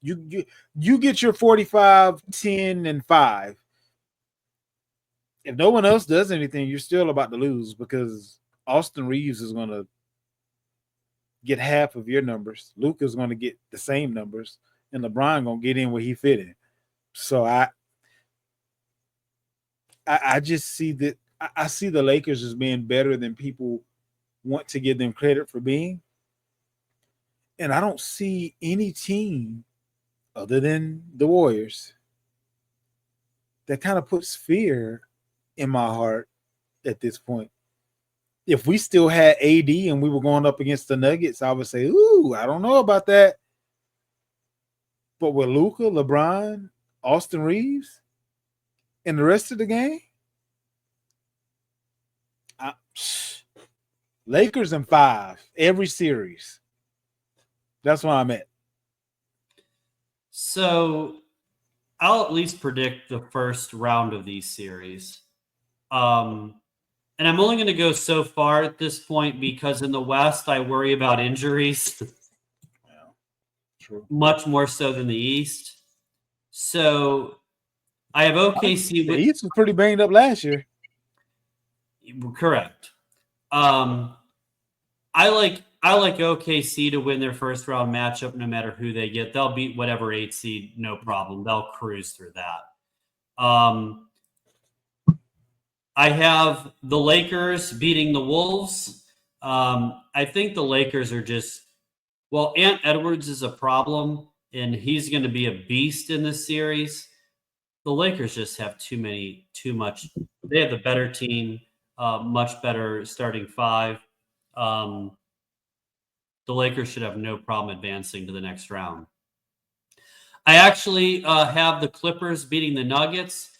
[SPEAKER 1] You get your 45, 10, and 5. If no one else does anything, you're still about to lose because Austin Reeves is going to get half of your numbers. Luka's going to get the same numbers, and LeBron going to get in where he fit in. So I just see that I see the Lakers as being better than people want to give them credit for being. And I don't see any team other than the Warriors that kind of puts fear in my heart at this point. If we still had AD and we were going up against the Nuggets, I would say, ooh, I don't know about that. But with Luka, LeBron, Austin Reeves, and the rest of the game, Lakers in 5 every series. That's where I'm at.
[SPEAKER 2] So I'll at least predict the first round of these series. And I'm only going to go so far at this point because in the West, I worry about injuries
[SPEAKER 1] True.
[SPEAKER 2] much more so than the East. So I have OKC.
[SPEAKER 1] The East was pretty banged up last year.
[SPEAKER 2] Correct. I like OKC to win their first round matchup no matter who they get. They'll beat whatever 8 seed, no problem. They'll cruise through that. I have the Lakers beating the Wolves. I think the Lakers are just Ant Edwards is a problem, and he's going to be a beast in this series. The Lakers just have too much. They have the better team, much better starting 5. The Lakers should have no problem advancing to the next round. I actually have the Clippers beating the Nuggets.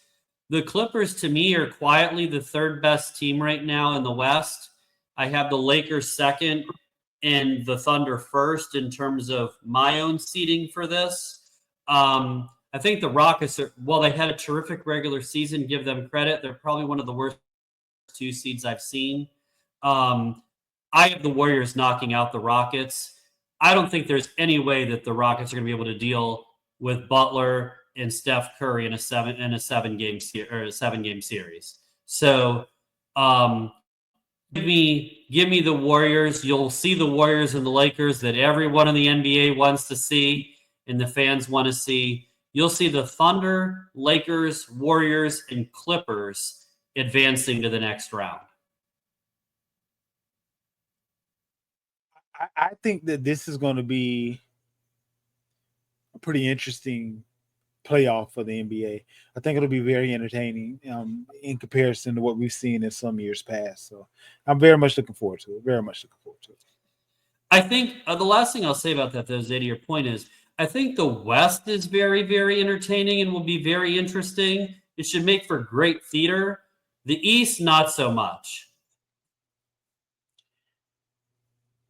[SPEAKER 2] The Clippers, to me, are quietly the third best team right now in the West. I have the Lakers second and the Thunder first in terms of my own seeding for this. I think the Rockets they had a terrific regular season. Give them credit. They're probably one of the worst 2 seeds I've seen. I have the Warriors knocking out the Rockets. I don't think there's any way that the Rockets are going to be able to deal with Butler and Steph Curry in a seven game series. So give me the Warriors. You'll see the Warriors and the Lakers that everyone in the NBA wants to see and the fans want to see. You'll see the Thunder, Lakers, Warriors, and Clippers advancing to the next round.
[SPEAKER 1] I think that this is going to be a pretty interesting playoff for the NBA. I think it'll be very entertaining in comparison to what we've seen in some years past. So I'm very much looking forward to it. Very much looking forward to it.
[SPEAKER 2] I think the last thing I'll say about that, though, Zay, to your point is, I think the West is very, very entertaining and will be very interesting. It should make for great theater. The East, not so much.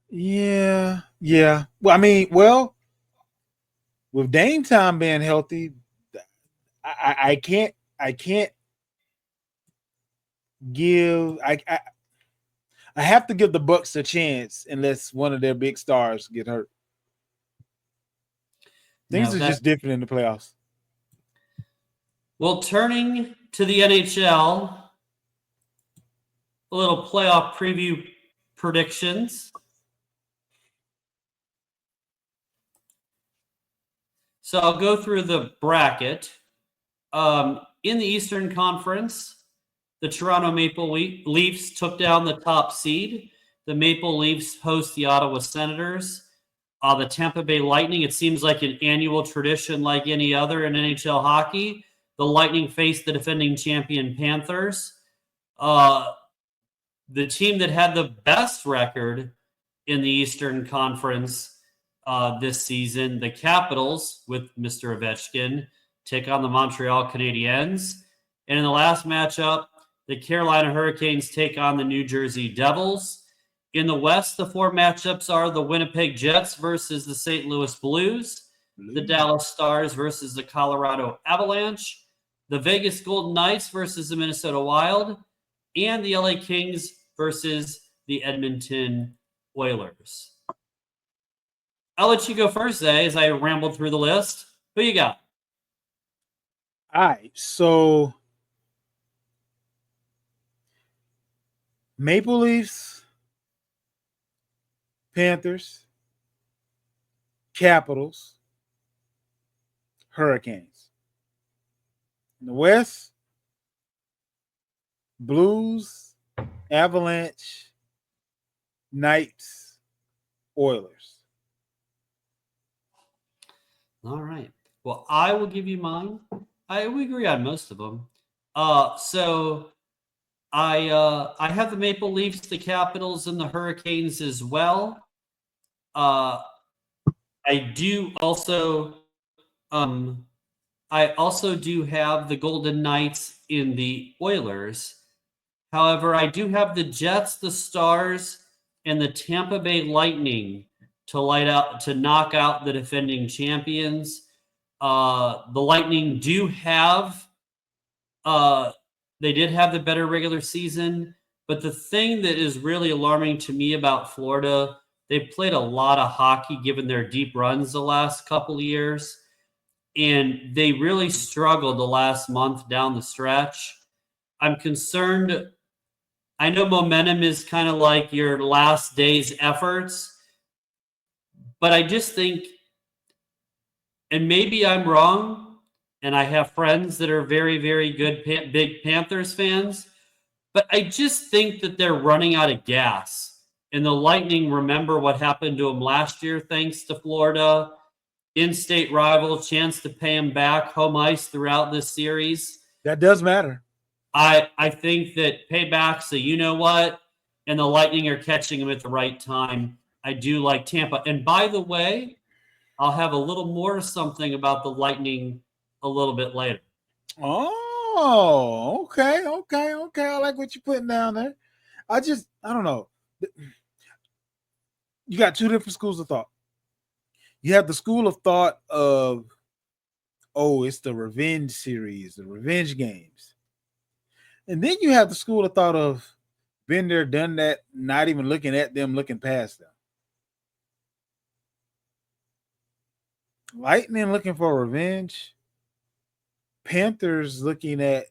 [SPEAKER 1] Yeah. With Dame Time being healthy, I can't give I have to give the Bucks a chance unless one of their big stars get hurt. Things are just different in the playoffs.
[SPEAKER 2] Well, turning to the NHL, a little playoff preview predictions. So I'll go through the bracket. In the Eastern Conference, the Toronto Maple Leafs took down the top seed. The Maple Leafs host the Ottawa Senators. The Tampa Bay Lightning, it seems like an annual tradition like any other in NHL hockey. The Lightning faced the defending champion Panthers. The team that had the best record in the Eastern Conference this season, the Capitals, with Mr. Ovechkin, take on the Montreal Canadiens. And in the last matchup, the Carolina Hurricanes take on the New Jersey Devils. In the West, the 4 matchups are the Winnipeg Jets versus the St. Louis Blues, the Dallas Stars versus the Colorado Avalanche, the Vegas Golden Knights versus the Minnesota Wild, and the LA Kings versus the Edmonton Oilers. I'll let you go first, Zay, as I rambled through the list. Who you got?
[SPEAKER 1] All right, so Maple Leafs, Panthers, Capitals, Hurricanes. In the West, Blues, Avalanche, Knights, Oilers.
[SPEAKER 2] All right. Well, I will give you mine. We agree on most of them. So I have the Maple Leafs, the Capitals, and the Hurricanes as well. I do also I also do have the Golden Knights in the Oilers. However, I do have the Jets, the Stars, and the Tampa Bay Lightning to knock out the defending champions. The Lightning do have they did have the better regular season, but the thing that is really alarming to me about Florida, they've played a lot of hockey given their deep runs the last couple of years, and they really struggled the last month down the stretch. I'm concerned. I know momentum is kind of like your last day's efforts, but I just think, and maybe I'm wrong, and I have friends that are very, very good big Panthers fans, but I just think that they're running out of gas. And the Lightning, remember what happened to them last year thanks to Florida. In-state rival, chance to pay them back, home ice throughout this series.
[SPEAKER 1] That does matter.
[SPEAKER 2] I think that payback's a you-know-what, and the Lightning are catching them at the right time. I do like Tampa. And by the way, I'll have a little more something about the Lightning a little bit later.
[SPEAKER 1] Oh, okay. I like what you're putting down there. I don't know. You got 2 different schools of thought. You have the school of thought of, oh, it's the revenge series, the revenge games. And then you have the school of thought of, been there, done that, not even looking at them, looking past them. Lightning looking for revenge. Panthers looking at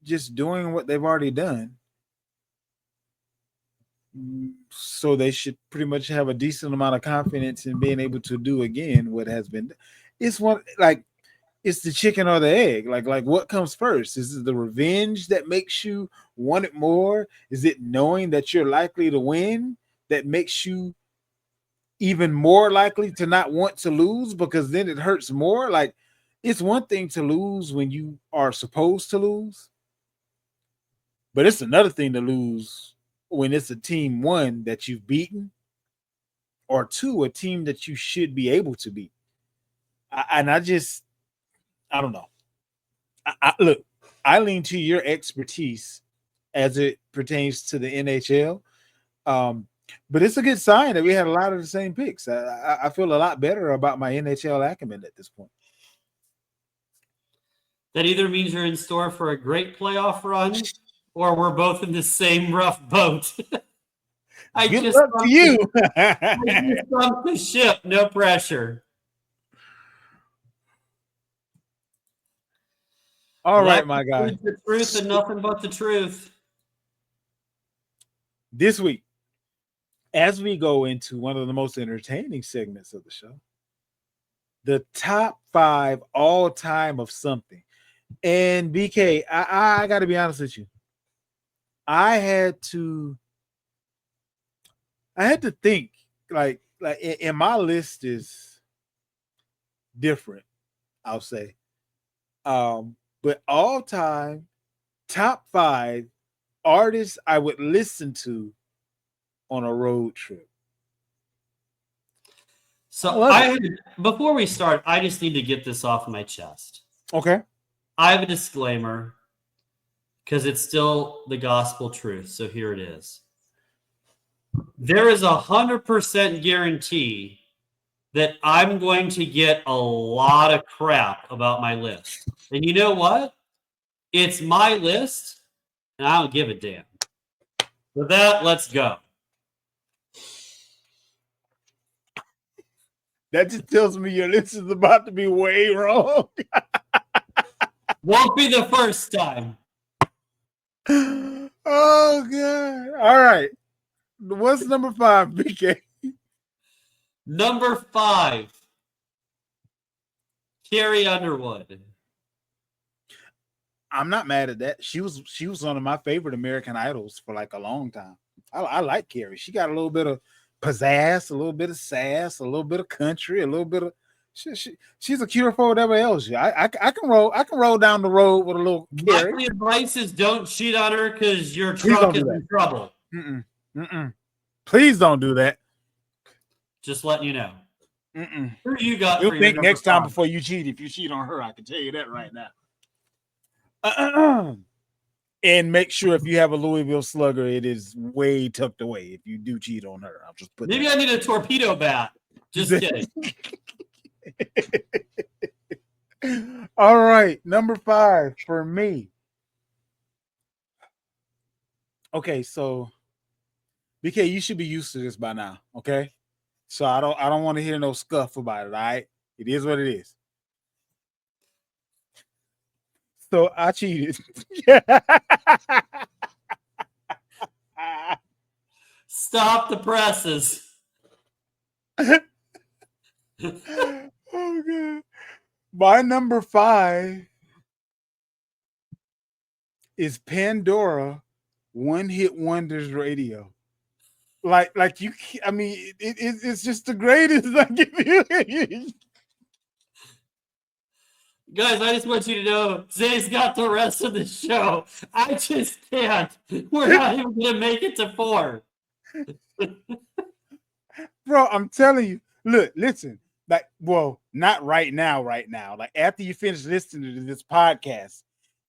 [SPEAKER 1] just doing what they've already done. So they should pretty much have a decent amount of confidence in being able to do again what has been. It's the chicken or the egg. Like what comes first? Is it the revenge that makes you want it more? Is it knowing that you're likely to win that makes you even more likely to not want to lose, because then it hurts more? Like, it's one thing to lose when you are supposed to lose, but it's another thing to lose when it's a team, 1, that you've beaten, or 2, a team that you should be able to beat. I don't know. Look, I lean to your expertise as it pertains to the NHL. But it's a good sign that we had a lot of the same picks. I feel a lot better about my NHL acumen at this point.
[SPEAKER 2] That either means you're in store for a great playoff run, or we're both in the same rough boat.
[SPEAKER 1] Good luck to you.
[SPEAKER 2] I just sunk the ship. No pressure.
[SPEAKER 1] All right, my guy.
[SPEAKER 2] The truth and nothing but the truth.
[SPEAKER 1] This week, as we go into one of the most entertaining segments of the show, the top 5 all time of something. And BK, I got to be honest with you. I had to think and my list is different, I'll say. But all time top 5 artists I would listen to on a road trip.
[SPEAKER 2] So before we start, I just need to get this off my chest.
[SPEAKER 1] Okay.
[SPEAKER 2] I have a disclaimer because it's still the gospel truth. So here it is. There is 100% guarantee that I'm going to get a lot of crap about my list. And you know what? It's my list, and I don't give a damn. With that, let's go.
[SPEAKER 1] That just tells me your list is about to be way wrong.
[SPEAKER 2] Won't be the first time.
[SPEAKER 1] Oh, God. All right. What's number 5, BK?
[SPEAKER 2] Number 5, Carrie Underwood.
[SPEAKER 1] I'm not mad at that. She was one of my favorite American Idols for like a long time. I like Carrie. She got a little bit of pizzazz, a little bit of sass, a little bit of country, a little bit of she's a cure for whatever else. I can roll down the road with a little Carrie.
[SPEAKER 2] My advice is don't cheat on her because your truck is in trouble.
[SPEAKER 1] Please don't do that.
[SPEAKER 2] Just letting you know. Who you got?
[SPEAKER 1] You'll think next time before you cheat. If you cheat on her, I can tell you that right now. And make sure if you have a Louisville Slugger, it is way tucked away. If you do cheat on her, I'll just put.
[SPEAKER 2] Maybe I need a torpedo bat. Just kidding.
[SPEAKER 1] All right, number 5 for me. Okay, so BK, you should be used to this by now. Okay, so I don't want to hear no scuff about it. All right, it is what it is. So I cheated.
[SPEAKER 2] Stop the presses.
[SPEAKER 1] Oh, God. My number 5 is Pandora One Hit Wonders Radio. Like you, I mean, it's just the greatest.
[SPEAKER 2] Guys, I just want you to know Zay's got the rest of the show. I just can't. We're not even going to make it to 4.
[SPEAKER 1] Bro, I'm telling you. Look, listen. Like, well, not right now. Like, after you finish listening to this podcast,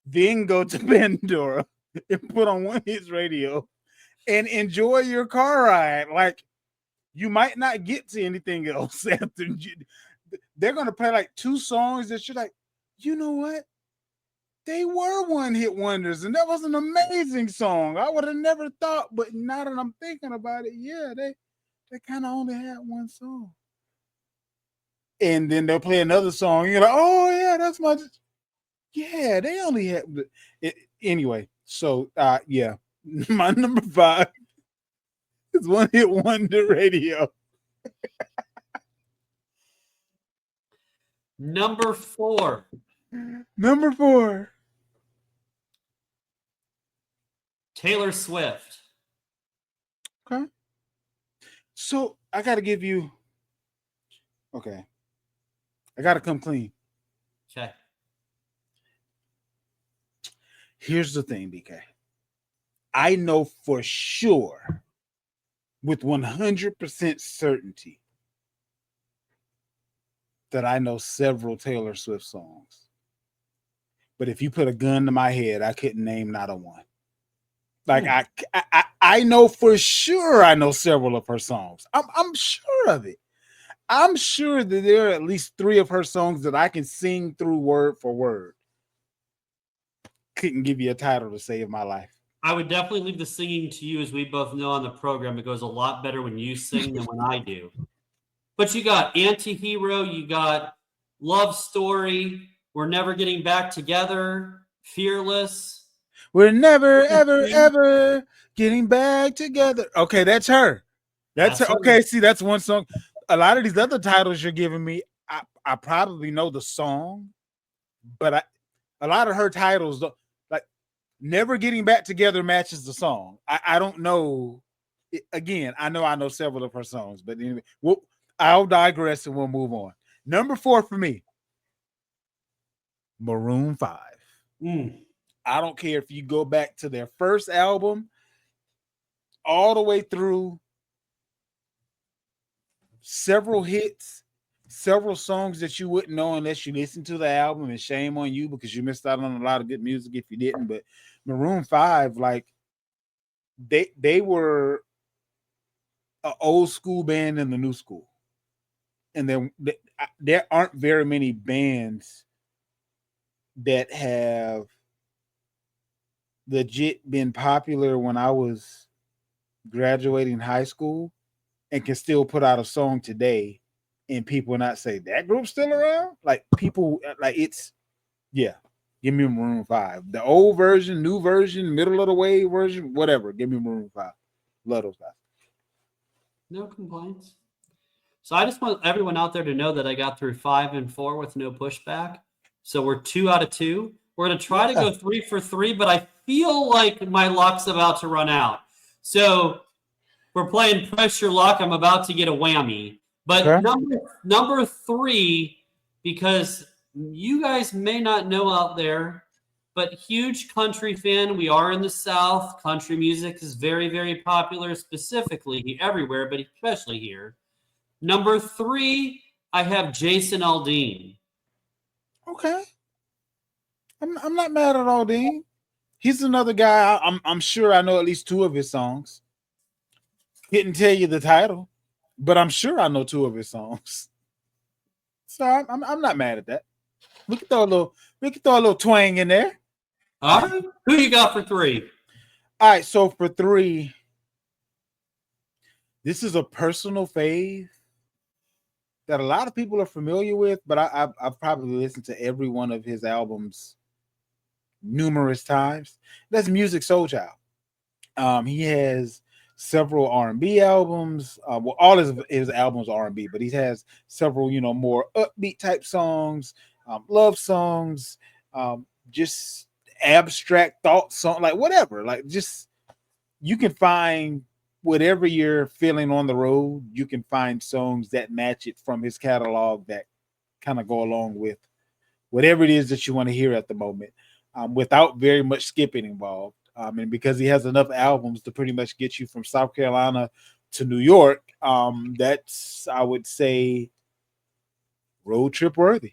[SPEAKER 1] then go to Pandora and put on One Hit Radio and enjoy your car ride. Like, you might not get to anything else after they're going to play like 2 songs that you're like, you know what? They were one hit wonders, and that was an amazing song. I would have never thought, but now that I'm thinking about it, yeah, they kind of only had one song. And then they'll play another song. You're like, oh yeah, that's my. Yeah, they only had it anyway. So yeah, my number 5 is One Hit Wonder Radio.
[SPEAKER 2] Number 4.
[SPEAKER 1] Number 4.
[SPEAKER 2] Taylor Swift.
[SPEAKER 1] Okay. So I got to give you. Okay. I got to come clean.
[SPEAKER 2] Okay.
[SPEAKER 1] Here's the thing, BK. I know for sure, with 100% certainty, that I know several Taylor Swift songs. But if you put a gun to my head, I couldn't name not a one. Like I know for sure I know several of her songs. I'm sure of it. I'm sure that there are at least 3 of her songs that I can sing through word for word. Couldn't give you a title to save my life.
[SPEAKER 2] I would definitely leave the singing to you, as we both know on the program. It goes a lot better when you sing than when I do. But you got Anti-Hero, you got Love Story, We're Never Getting Back Together, Fearless.
[SPEAKER 1] We're never, ever, ever getting back together. Okay, that's her. That's her. Okay, see, that's one song. A lot of these other titles you're giving me, I probably know the song, but A lot of her titles, like Never Getting Back Together, matches the song. I don't know. Again, I know several of her songs, but anyway, I'll digress and we'll move on. Number 4 for me, Maroon 5. I don't care if you go back to their first album all the way through, several hits, several songs that you wouldn't know unless you listen to the album, and shame on you because you missed out on a lot of good music if you didn't. But Maroon 5, like they were an old school band in the new school. And then there aren't very many bands that have legit been popular when I was graduating high school and can still put out a song today and people not say that group's still around. Like people, like it's, yeah, give me Maroon 5. The old version, new version, middle of the way version, whatever. Give me Maroon 5. Love those guys.
[SPEAKER 2] No complaints. So I just want everyone out there to know that I got through 5 and 4 with no pushback. So we're 2 out of 2. We're going to try to go 3 for 3, but I feel like my luck's about to run out. So we're playing pressure luck. I'm about to get a whammy. But
[SPEAKER 1] Okay.
[SPEAKER 2] number 3, because you guys may not know out there, but huge country fan. We are in the South. Country music is very, very popular, specifically everywhere, but especially here. Number 3, I have Jason Aldean.
[SPEAKER 1] Okay. I'm not mad at Aldean. He's another guy. I'm sure I know at least 2 of his songs. Couldn't tell you the title, but I'm sure I know 2 of his songs. So I'm not mad at that. We can throw a little twang in there.
[SPEAKER 2] All right. Who you got for 3?
[SPEAKER 1] All right. So for 3, this is a personal fave that a lot of people are familiar with, but I've probably listened to every one of his albums numerous times. That's Music Soul Child. He has several R&B albums. Well, all his albums are R&B, but he has several, more upbeat type songs, love songs, just abstract thought song, like whatever. Like just you can find whatever you're feeling on the road. You can find songs that match it from his catalog that kind of go along with whatever it is that you want to hear at the moment, without very much skipping involved. And because he has enough albums to pretty much get you from South Carolina to New York, that's, I would say, road trip worthy.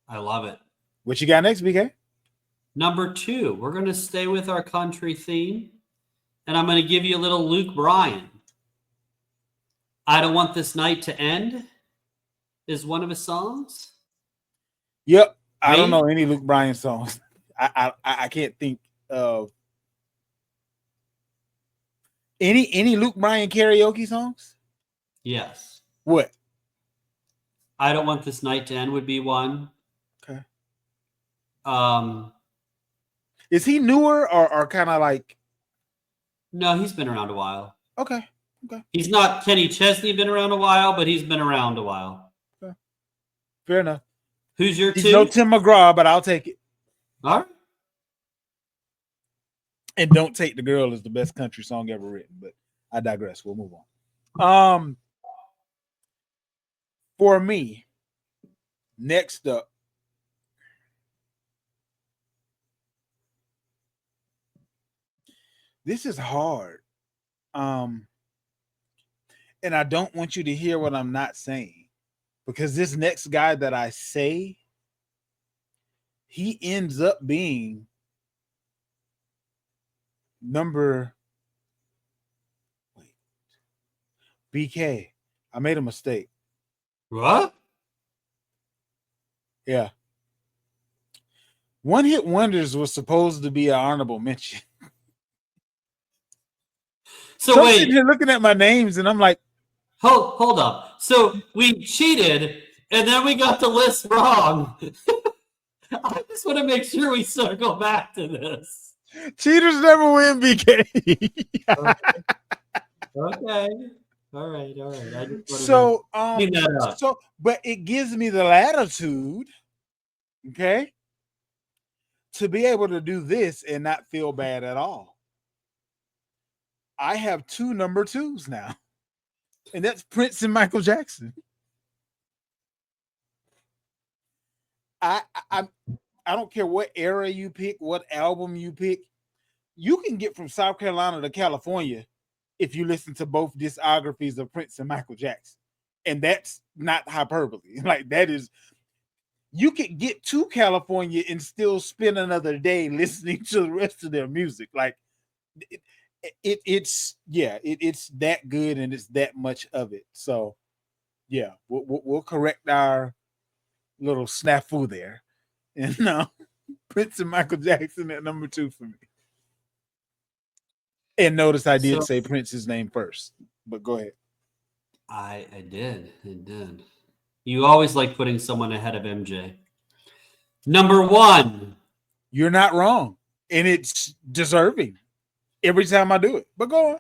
[SPEAKER 2] I love it.
[SPEAKER 1] What you got next, BK?
[SPEAKER 2] Number 2, we're going to stay with our country theme, and I'm going to give you a little Luke Bryan. I Don't Want This Night to End is one of his songs.
[SPEAKER 1] Yep. I don't know any Luke Bryan songs. I can't think of any Luke Bryan karaoke songs.
[SPEAKER 2] Yes.
[SPEAKER 1] What?
[SPEAKER 2] I Don't Want This Night to End would be one.
[SPEAKER 1] Okay.
[SPEAKER 2] Is
[SPEAKER 1] he newer or kind of like?
[SPEAKER 2] No, he's been around a while.
[SPEAKER 1] Okay.
[SPEAKER 2] He's not Kenny Chesney, been around a while, but he's been around a while.
[SPEAKER 1] Okay. Fair enough.
[SPEAKER 2] Who's your 2?
[SPEAKER 1] He's no Tim McGraw, but I'll take it.
[SPEAKER 2] All right.
[SPEAKER 1] And Don't Take the Girl is the best country song ever written, but I digress. We'll move on. For me, next up, this is hard. And I don't want you to hear what I'm not saying, because this next guy that I say, he ends up being BK. I made a mistake.
[SPEAKER 2] What?
[SPEAKER 1] Yeah. One Hit Wonders was supposed to be an honorable mention.
[SPEAKER 2] So wait,
[SPEAKER 1] sitting here looking at my names and I'm like,
[SPEAKER 2] hold up. So we cheated and then we got the list wrong. I just want to make sure we circle back to this.
[SPEAKER 1] Cheaters never win, BK.
[SPEAKER 2] Okay. All right. I just
[SPEAKER 1] but it gives me the latitude, okay, to be able to do this and not feel bad at all, I have two number twos now, and that's Prince and Michael Jackson. I I I don't care what era you pick, what album you pick. You can get from South Carolina to California if you listen to both discographies of Prince and Michael Jackson. And that's not hyperbole. Like that is, you could get to California and still spend another day listening to the rest of their music. Like it's that good and it's that much of it. So yeah, we'll correct our little snafu there. And Prince and Michael Jackson at number 2 for me. And notice I did say Prince's name first, but go ahead.
[SPEAKER 2] I did. You always like putting someone ahead of MJ. Number 1.
[SPEAKER 1] You're not wrong, and it's deserving every time I do it. But go on.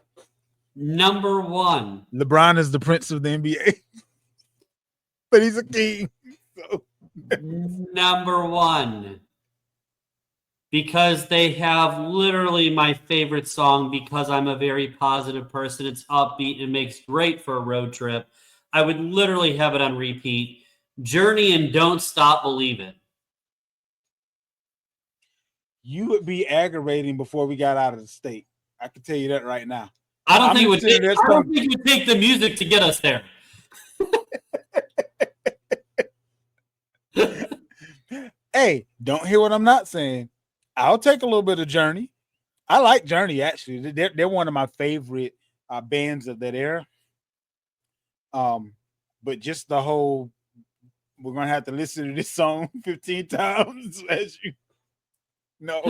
[SPEAKER 2] Number 1.
[SPEAKER 1] LeBron is the prince of the NBA, but he's a king. So.
[SPEAKER 2] Number 1. Because they have literally my favorite song, because I'm a very positive person. It's upbeat and makes great for a road trip. I would literally have it on repeat. Journey and Don't Stop Believin'.
[SPEAKER 1] You would be aggravating before we got out of the state. I can tell you that right now.
[SPEAKER 2] I don't think it would take the music to get us there.
[SPEAKER 1] Hey, don't hear what I'm not saying. I'll take a little bit of Journey. I like Journey, actually. They're one of my favorite bands of that era. But just the whole, we're going to have to listen to this song 15 times as you no.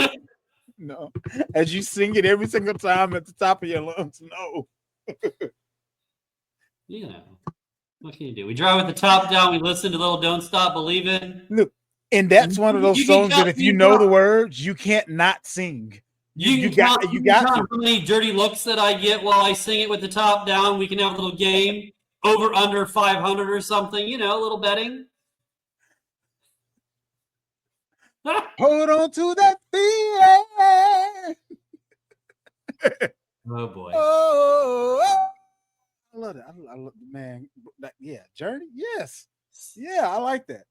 [SPEAKER 1] As you sing it every single time at the top of your lungs, no.
[SPEAKER 2] What can you do? We drive with the top down. We listen to Little Don't Stop Believin'.
[SPEAKER 1] Look, and that's one of those songs that if you know the words, you can't not sing. You got
[SPEAKER 2] how many dirty looks that I get while I sing it with the top down. We can have a little game over under 500 or something. A little betting.
[SPEAKER 1] Hold on to that feeling.
[SPEAKER 2] Oh boy.
[SPEAKER 1] Oh, I love it. I love man. Yeah, Journey. Yes. Yeah, I like that.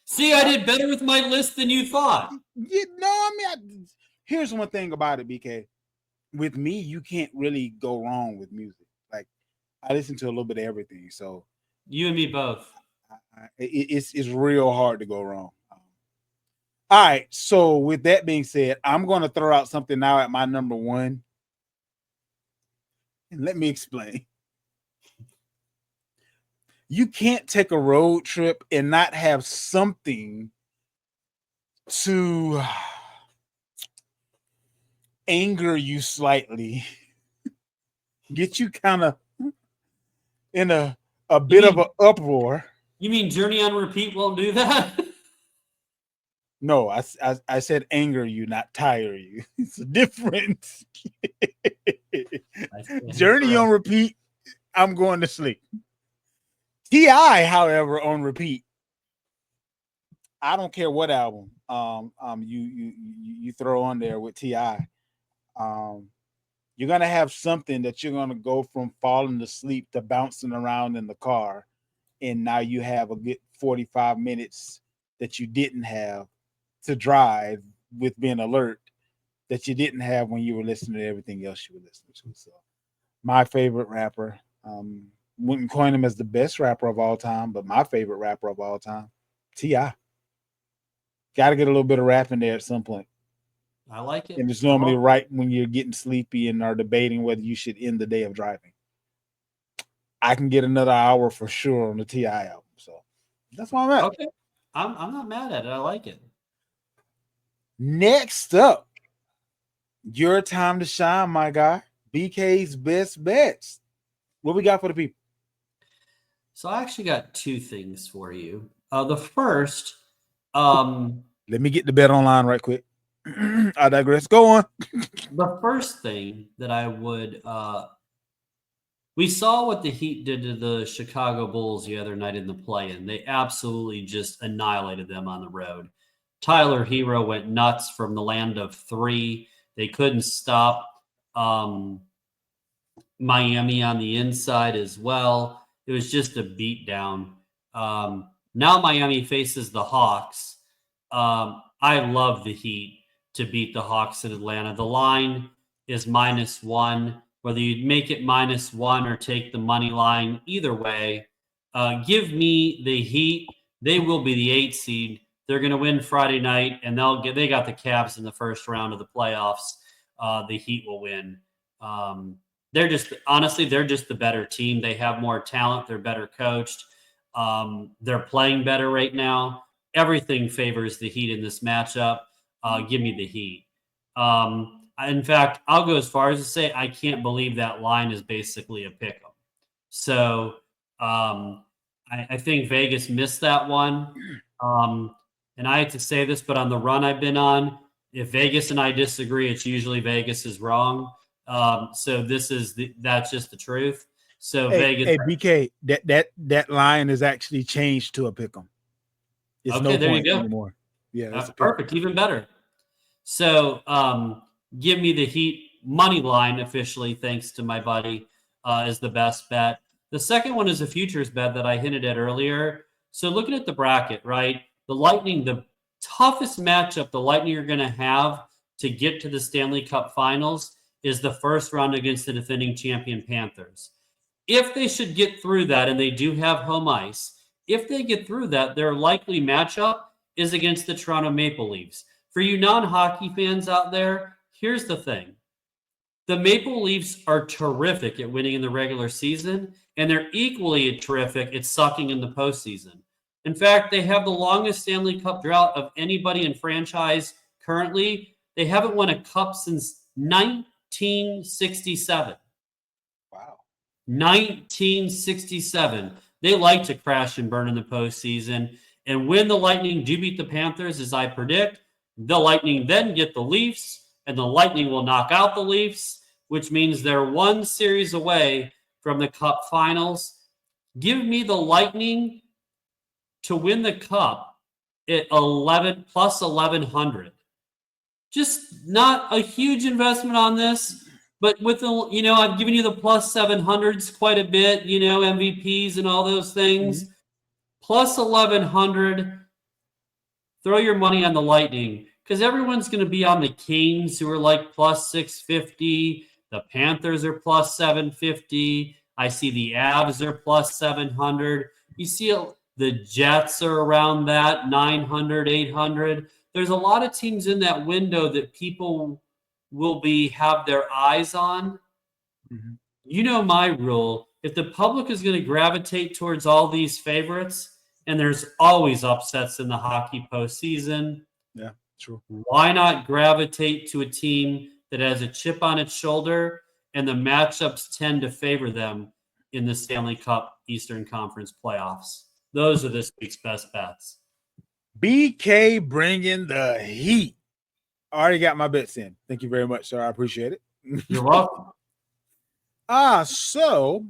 [SPEAKER 2] See, I did better with my list than you thought.
[SPEAKER 1] Here's one thing about it, BK. With me, you can't really go wrong with music. Like, I listen to a little bit of everything. So
[SPEAKER 2] you and me both.
[SPEAKER 1] It's real hard to go wrong. All right. So with that being said, I'm going to throw out something now at my number 1. And let me explain. You can't take a road trip and not have something to anger you slightly, get you kind of in a bit of an uproar.
[SPEAKER 2] You mean Journey on Repeat won't do that?
[SPEAKER 1] No, I said anger you, not tire you. It's a difference. Journey on repeat, I'm going to sleep. T.I., however, on repeat, I don't care what album you throw on there with T.I. You're gonna have something that you're gonna go from falling asleep to bouncing around in the car, and now you have a good 45 minutes that you didn't have to drive with being alert that you didn't have when you were listening to everything else you were listening to. So, my favorite rapper. Wouldn't coin him as the best rapper of all time, but my favorite rapper of all time, T.I. Got to get a little bit of rap in there at some point.
[SPEAKER 2] I like it.
[SPEAKER 1] And it's normally right when you're getting sleepy and are debating whether you should end the day of driving. I can get another hour for sure on the T.I. album. So that's why I'm at.
[SPEAKER 2] Okay. I'm not mad at it. I like it.
[SPEAKER 1] Next up, your time to shine, my guy. BK's best bets. What we got for the people?
[SPEAKER 2] So I actually got 2 things for you. The first,
[SPEAKER 1] let me get the bet online right quick. I digress. Go on.
[SPEAKER 2] The first thing that I would, we saw what the Heat did to the Chicago Bulls the other night in the play-in. They absolutely just annihilated them on the road. Tyler Hero went nuts from the land of three. They couldn't stop Miami on the inside as well. It was just a beatdown. Now Miami faces the Hawks. I love the Heat to beat the Hawks in Atlanta. The line is -1. Whether you make it -1 or take the money line, either way, give me the Heat. They will be the 8 seed. They're going to win Friday night, and they got the Cavs in the first round of the playoffs. The Heat will win. They're just the better team. They have more talent. They're better coached. They're playing better right now. Everything favors the Heat in this matchup. Give me the Heat. In fact, I'll go as far as to say I can't believe that line is basically a pick 'em. So I think Vegas missed that one. And I hate to say this, but on the run I've been on, if Vegas and I disagree, it's usually Vegas is wrong. So that's just the truth. So Vegas.
[SPEAKER 1] Hey, BK, that line is actually changed to a pick 'em. It's
[SPEAKER 2] Okay,
[SPEAKER 1] no
[SPEAKER 2] there you
[SPEAKER 1] point
[SPEAKER 2] go.
[SPEAKER 1] anymore. Yeah,
[SPEAKER 2] That's perfect, even better. So give me the Heat money line officially, thanks to my buddy, is the best bet. The second one is a futures bet that I hinted at earlier. So looking at the bracket, right? The Lightning, the toughest matchup the Lightning are going to have to get to the Stanley Cup Finals is the first round against the defending champion Panthers. If they should get through that, and they do have home ice, if they get through that, their likely matchup is against the Toronto Maple Leafs. For you non-hockey fans out there, here's the thing. The Maple Leafs are terrific at winning in the regular season, and they're equally terrific at sucking in the postseason. In fact, they have the longest Stanley Cup drought of anybody in franchise currently. They haven't won a cup since 1967.
[SPEAKER 1] Wow.
[SPEAKER 2] 1967. They like to crash and burn in the postseason. And when the Lightning do beat the Panthers, as I predict, the Lightning then get the Leafs, and the Lightning will knock out the Leafs, which means they're one series away from the Cup Finals. Give me the Lightning to win the Cup at 11 plus 1100. Just not a huge investment on this. But with the, I've given you the plus 700s quite a bit, MVPs and all those things. Mm-hmm. Plus 1100, throw your money on the Lightning because everyone's going to be on the Kings who are like plus 650. The Panthers are plus 750. I see the Avs are plus 700. You see the Jets are around that 900, 800. There's a lot of teams in that window that people will have their eyes on. Mm-hmm. You know my rule. If the public is going to gravitate towards all these favorites, and there's always upsets in the hockey postseason.
[SPEAKER 1] Yeah, true.
[SPEAKER 2] Why not gravitate to a team that has a chip on its shoulder and the matchups tend to favor them in the Stanley Cup Eastern Conference playoffs? Those are this week's best bets.
[SPEAKER 1] BK bringing the heat. I already got my bets in. Thank you very much, sir. I appreciate it.
[SPEAKER 2] You're welcome.
[SPEAKER 1] So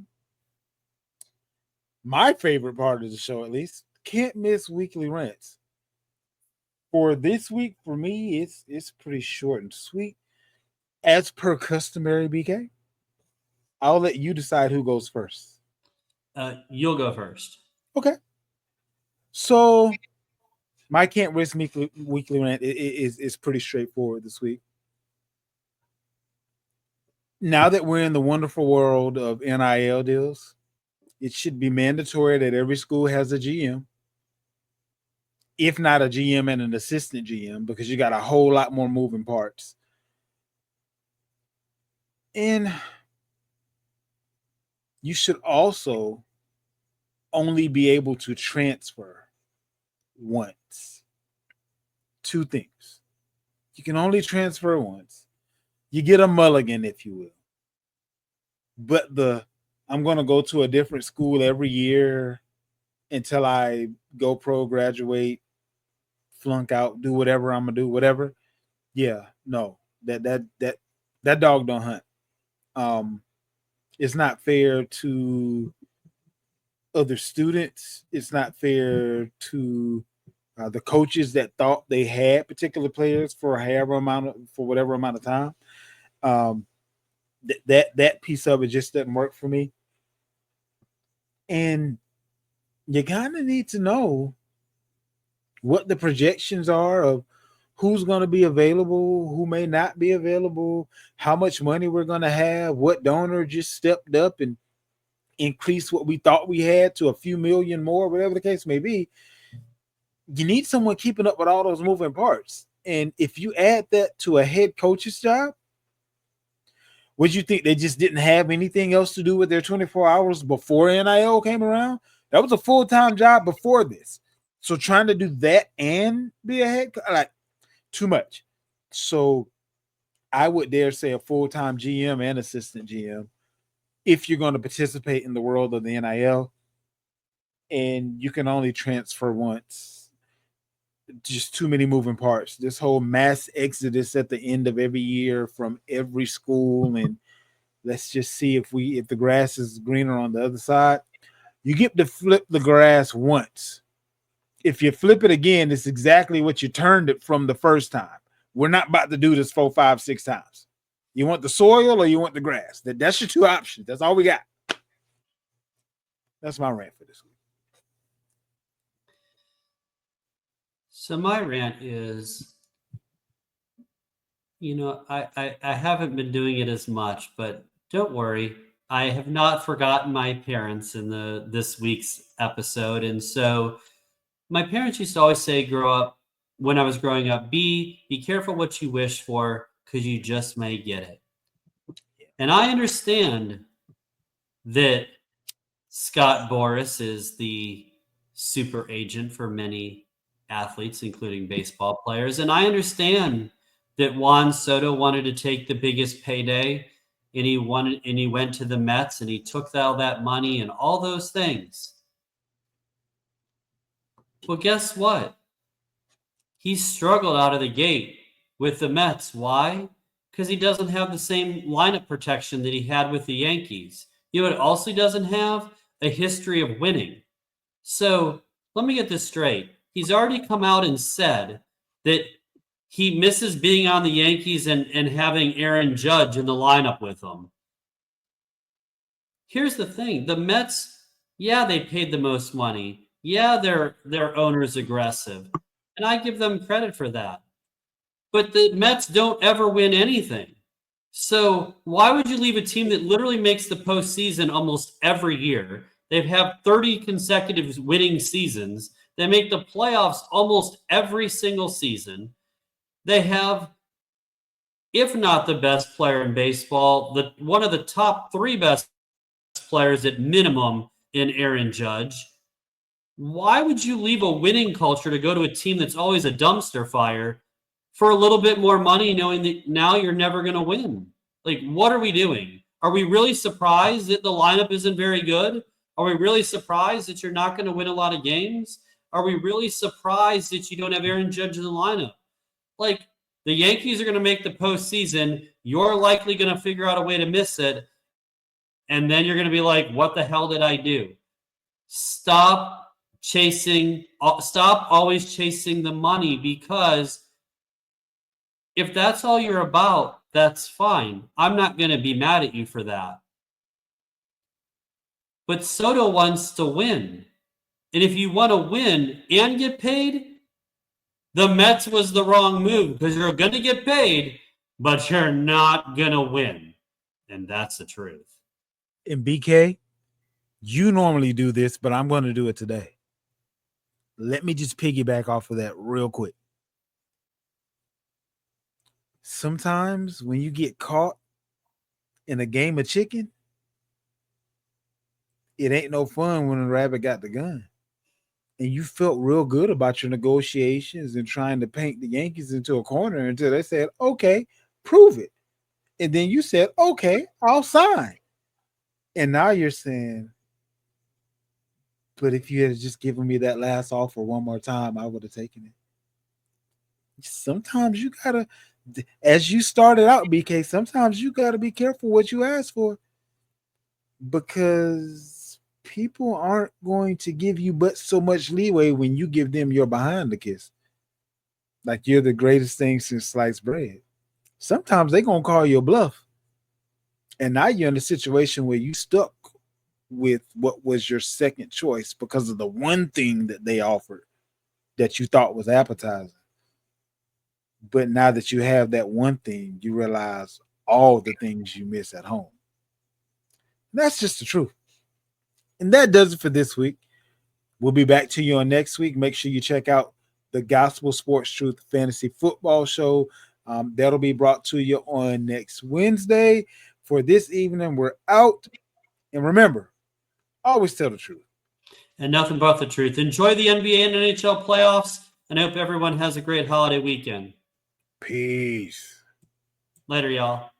[SPEAKER 1] my favorite part of the show, at least, can't miss weekly rants. For this week, for me, it's pretty short and sweet. As per customary, BK, I'll let you decide who goes first.
[SPEAKER 2] You'll go first.
[SPEAKER 1] Okay. So my can't risk weekly rant is pretty straightforward this week. Now that we're in the wonderful world of NIL deals, it should be mandatory that every school has a GM, if not a GM and an assistant GM, because you got a whole lot more moving parts. And you should also only be able to transfer once. Two things. You can only transfer once. You get a mulligan, if you will. But I'm going to go to a different school every year until I go pro, graduate, flunk out, do whatever I'm going to do, whatever. Yeah, no. That dog don't hunt. It's not fair to other students. It's not fair to The coaches that thought they had particular players for whatever amount of time, um, that piece of it just doesn't work for me. And you kind of need to know what the projections are of who's going to be available, who may not be available, how much money we're going to have, what donor just stepped up and increased what we thought we had to a few million more, whatever the case may be. You need someone keeping up with all those moving parts. And if you add that to a head coach's job, would you think they just didn't have anything else to do with their 24 hours before NIL came around? That was a full-time job before this. So trying to do that and be a head coach, like, too much. So I would dare say a full-time GM and assistant GM if you're going to participate in the world of the NIL, and you can only transfer once. Just too many moving parts. This whole mass exodus at the end of every year from every school, and let's just see if the grass is greener on the other side. You get to flip the grass once. If you flip it again, it's exactly what you turned it from the first time. We're not about to do this 4, 5, 6 times. You want the soil or you want the grass? That's your two options. That's all we got. That's my rant for this week.
[SPEAKER 2] So my rant is, I haven't been doing it as much, but don't worry. I have not forgotten my parents in this week's episode. And so my parents used to always say, when I was growing up, be careful what you wish for, because you just may get it. And I understand that Scott Boras is the super agent for many athletes, including baseball players. And I understand that Juan Soto wanted to take the biggest payday, and he went to the Mets and he took all that money and all those things. Well, guess what? He struggled out of the gate with the Mets. Why? Because he doesn't have the same lineup protection that he had with the Yankees. You know what also doesn't have? A history of winning. So let me get this straight. He's already come out and said that he misses being on the Yankees and having Aaron Judge in the lineup with him. Here's the thing. The Mets, yeah, they paid the most money. Yeah, their owner's aggressive. And I give them credit for that. But the Mets don't ever win anything. So why would you leave a team that literally makes the postseason almost every year? They've had 30 consecutive winning seasons. They make the playoffs almost every single season. They have, if not the best player in baseball, one of the top 3 best players at minimum in Aaron Judge. Why would you leave a winning culture to go to a team that's always a dumpster fire for a little bit more money, knowing that now you're never going to win? Like, what are we doing? Are we really surprised that the lineup isn't very good? Are we really surprised that you're not going to win a lot of games? Are we really surprised that you don't have Aaron Judge in the lineup? Like, the Yankees are going to make the postseason. You're likely going to figure out a way to miss it. And then you're going to be like, what the hell did I do? Stop always chasing the money, because if that's all you're about, that's fine. I'm not going to be mad at you for that. But Soto wants to win. And if you want to win and get paid, the Mets was the wrong move, because you're going to get paid, but you're not going to win. And that's the truth.
[SPEAKER 1] And BK, you normally do this, but I'm going to do it today. Let me just piggyback off of that real quick. Sometimes when you get caught in a game of chicken, it ain't no fun when a rabbit got the gun. And you felt real good about your negotiations and trying to paint the Yankees into a corner until they said, okay, prove it. And then you said, okay, I'll sign. And now you're saying, but if you had just given me that last offer one more time, I would have taken it. Sometimes you got to, as you started out, BK, sometimes you got to be careful what you ask for, because people aren't going to give you but so much leeway when you give them your behind the kiss. Like you're the greatest thing since sliced bread. Sometimes they're gonna call you a bluff. And now you're in a situation where you stuck with what was your second choice because of the one thing that they offered that you thought was appetizing. But now that you have that one thing, you realize all the things you miss at home. That's just the truth. And that does it for this week. We'll be back to you on next week. Make sure you check out the Gospel Sports Truth Fantasy Football Show. That'll be brought to you on next Wednesday. For this evening, we're out. And remember, always tell the truth.
[SPEAKER 2] And nothing but the truth. Enjoy the NBA and NHL playoffs, and I hope everyone has a great holiday weekend.
[SPEAKER 1] Peace.
[SPEAKER 2] Later, y'all.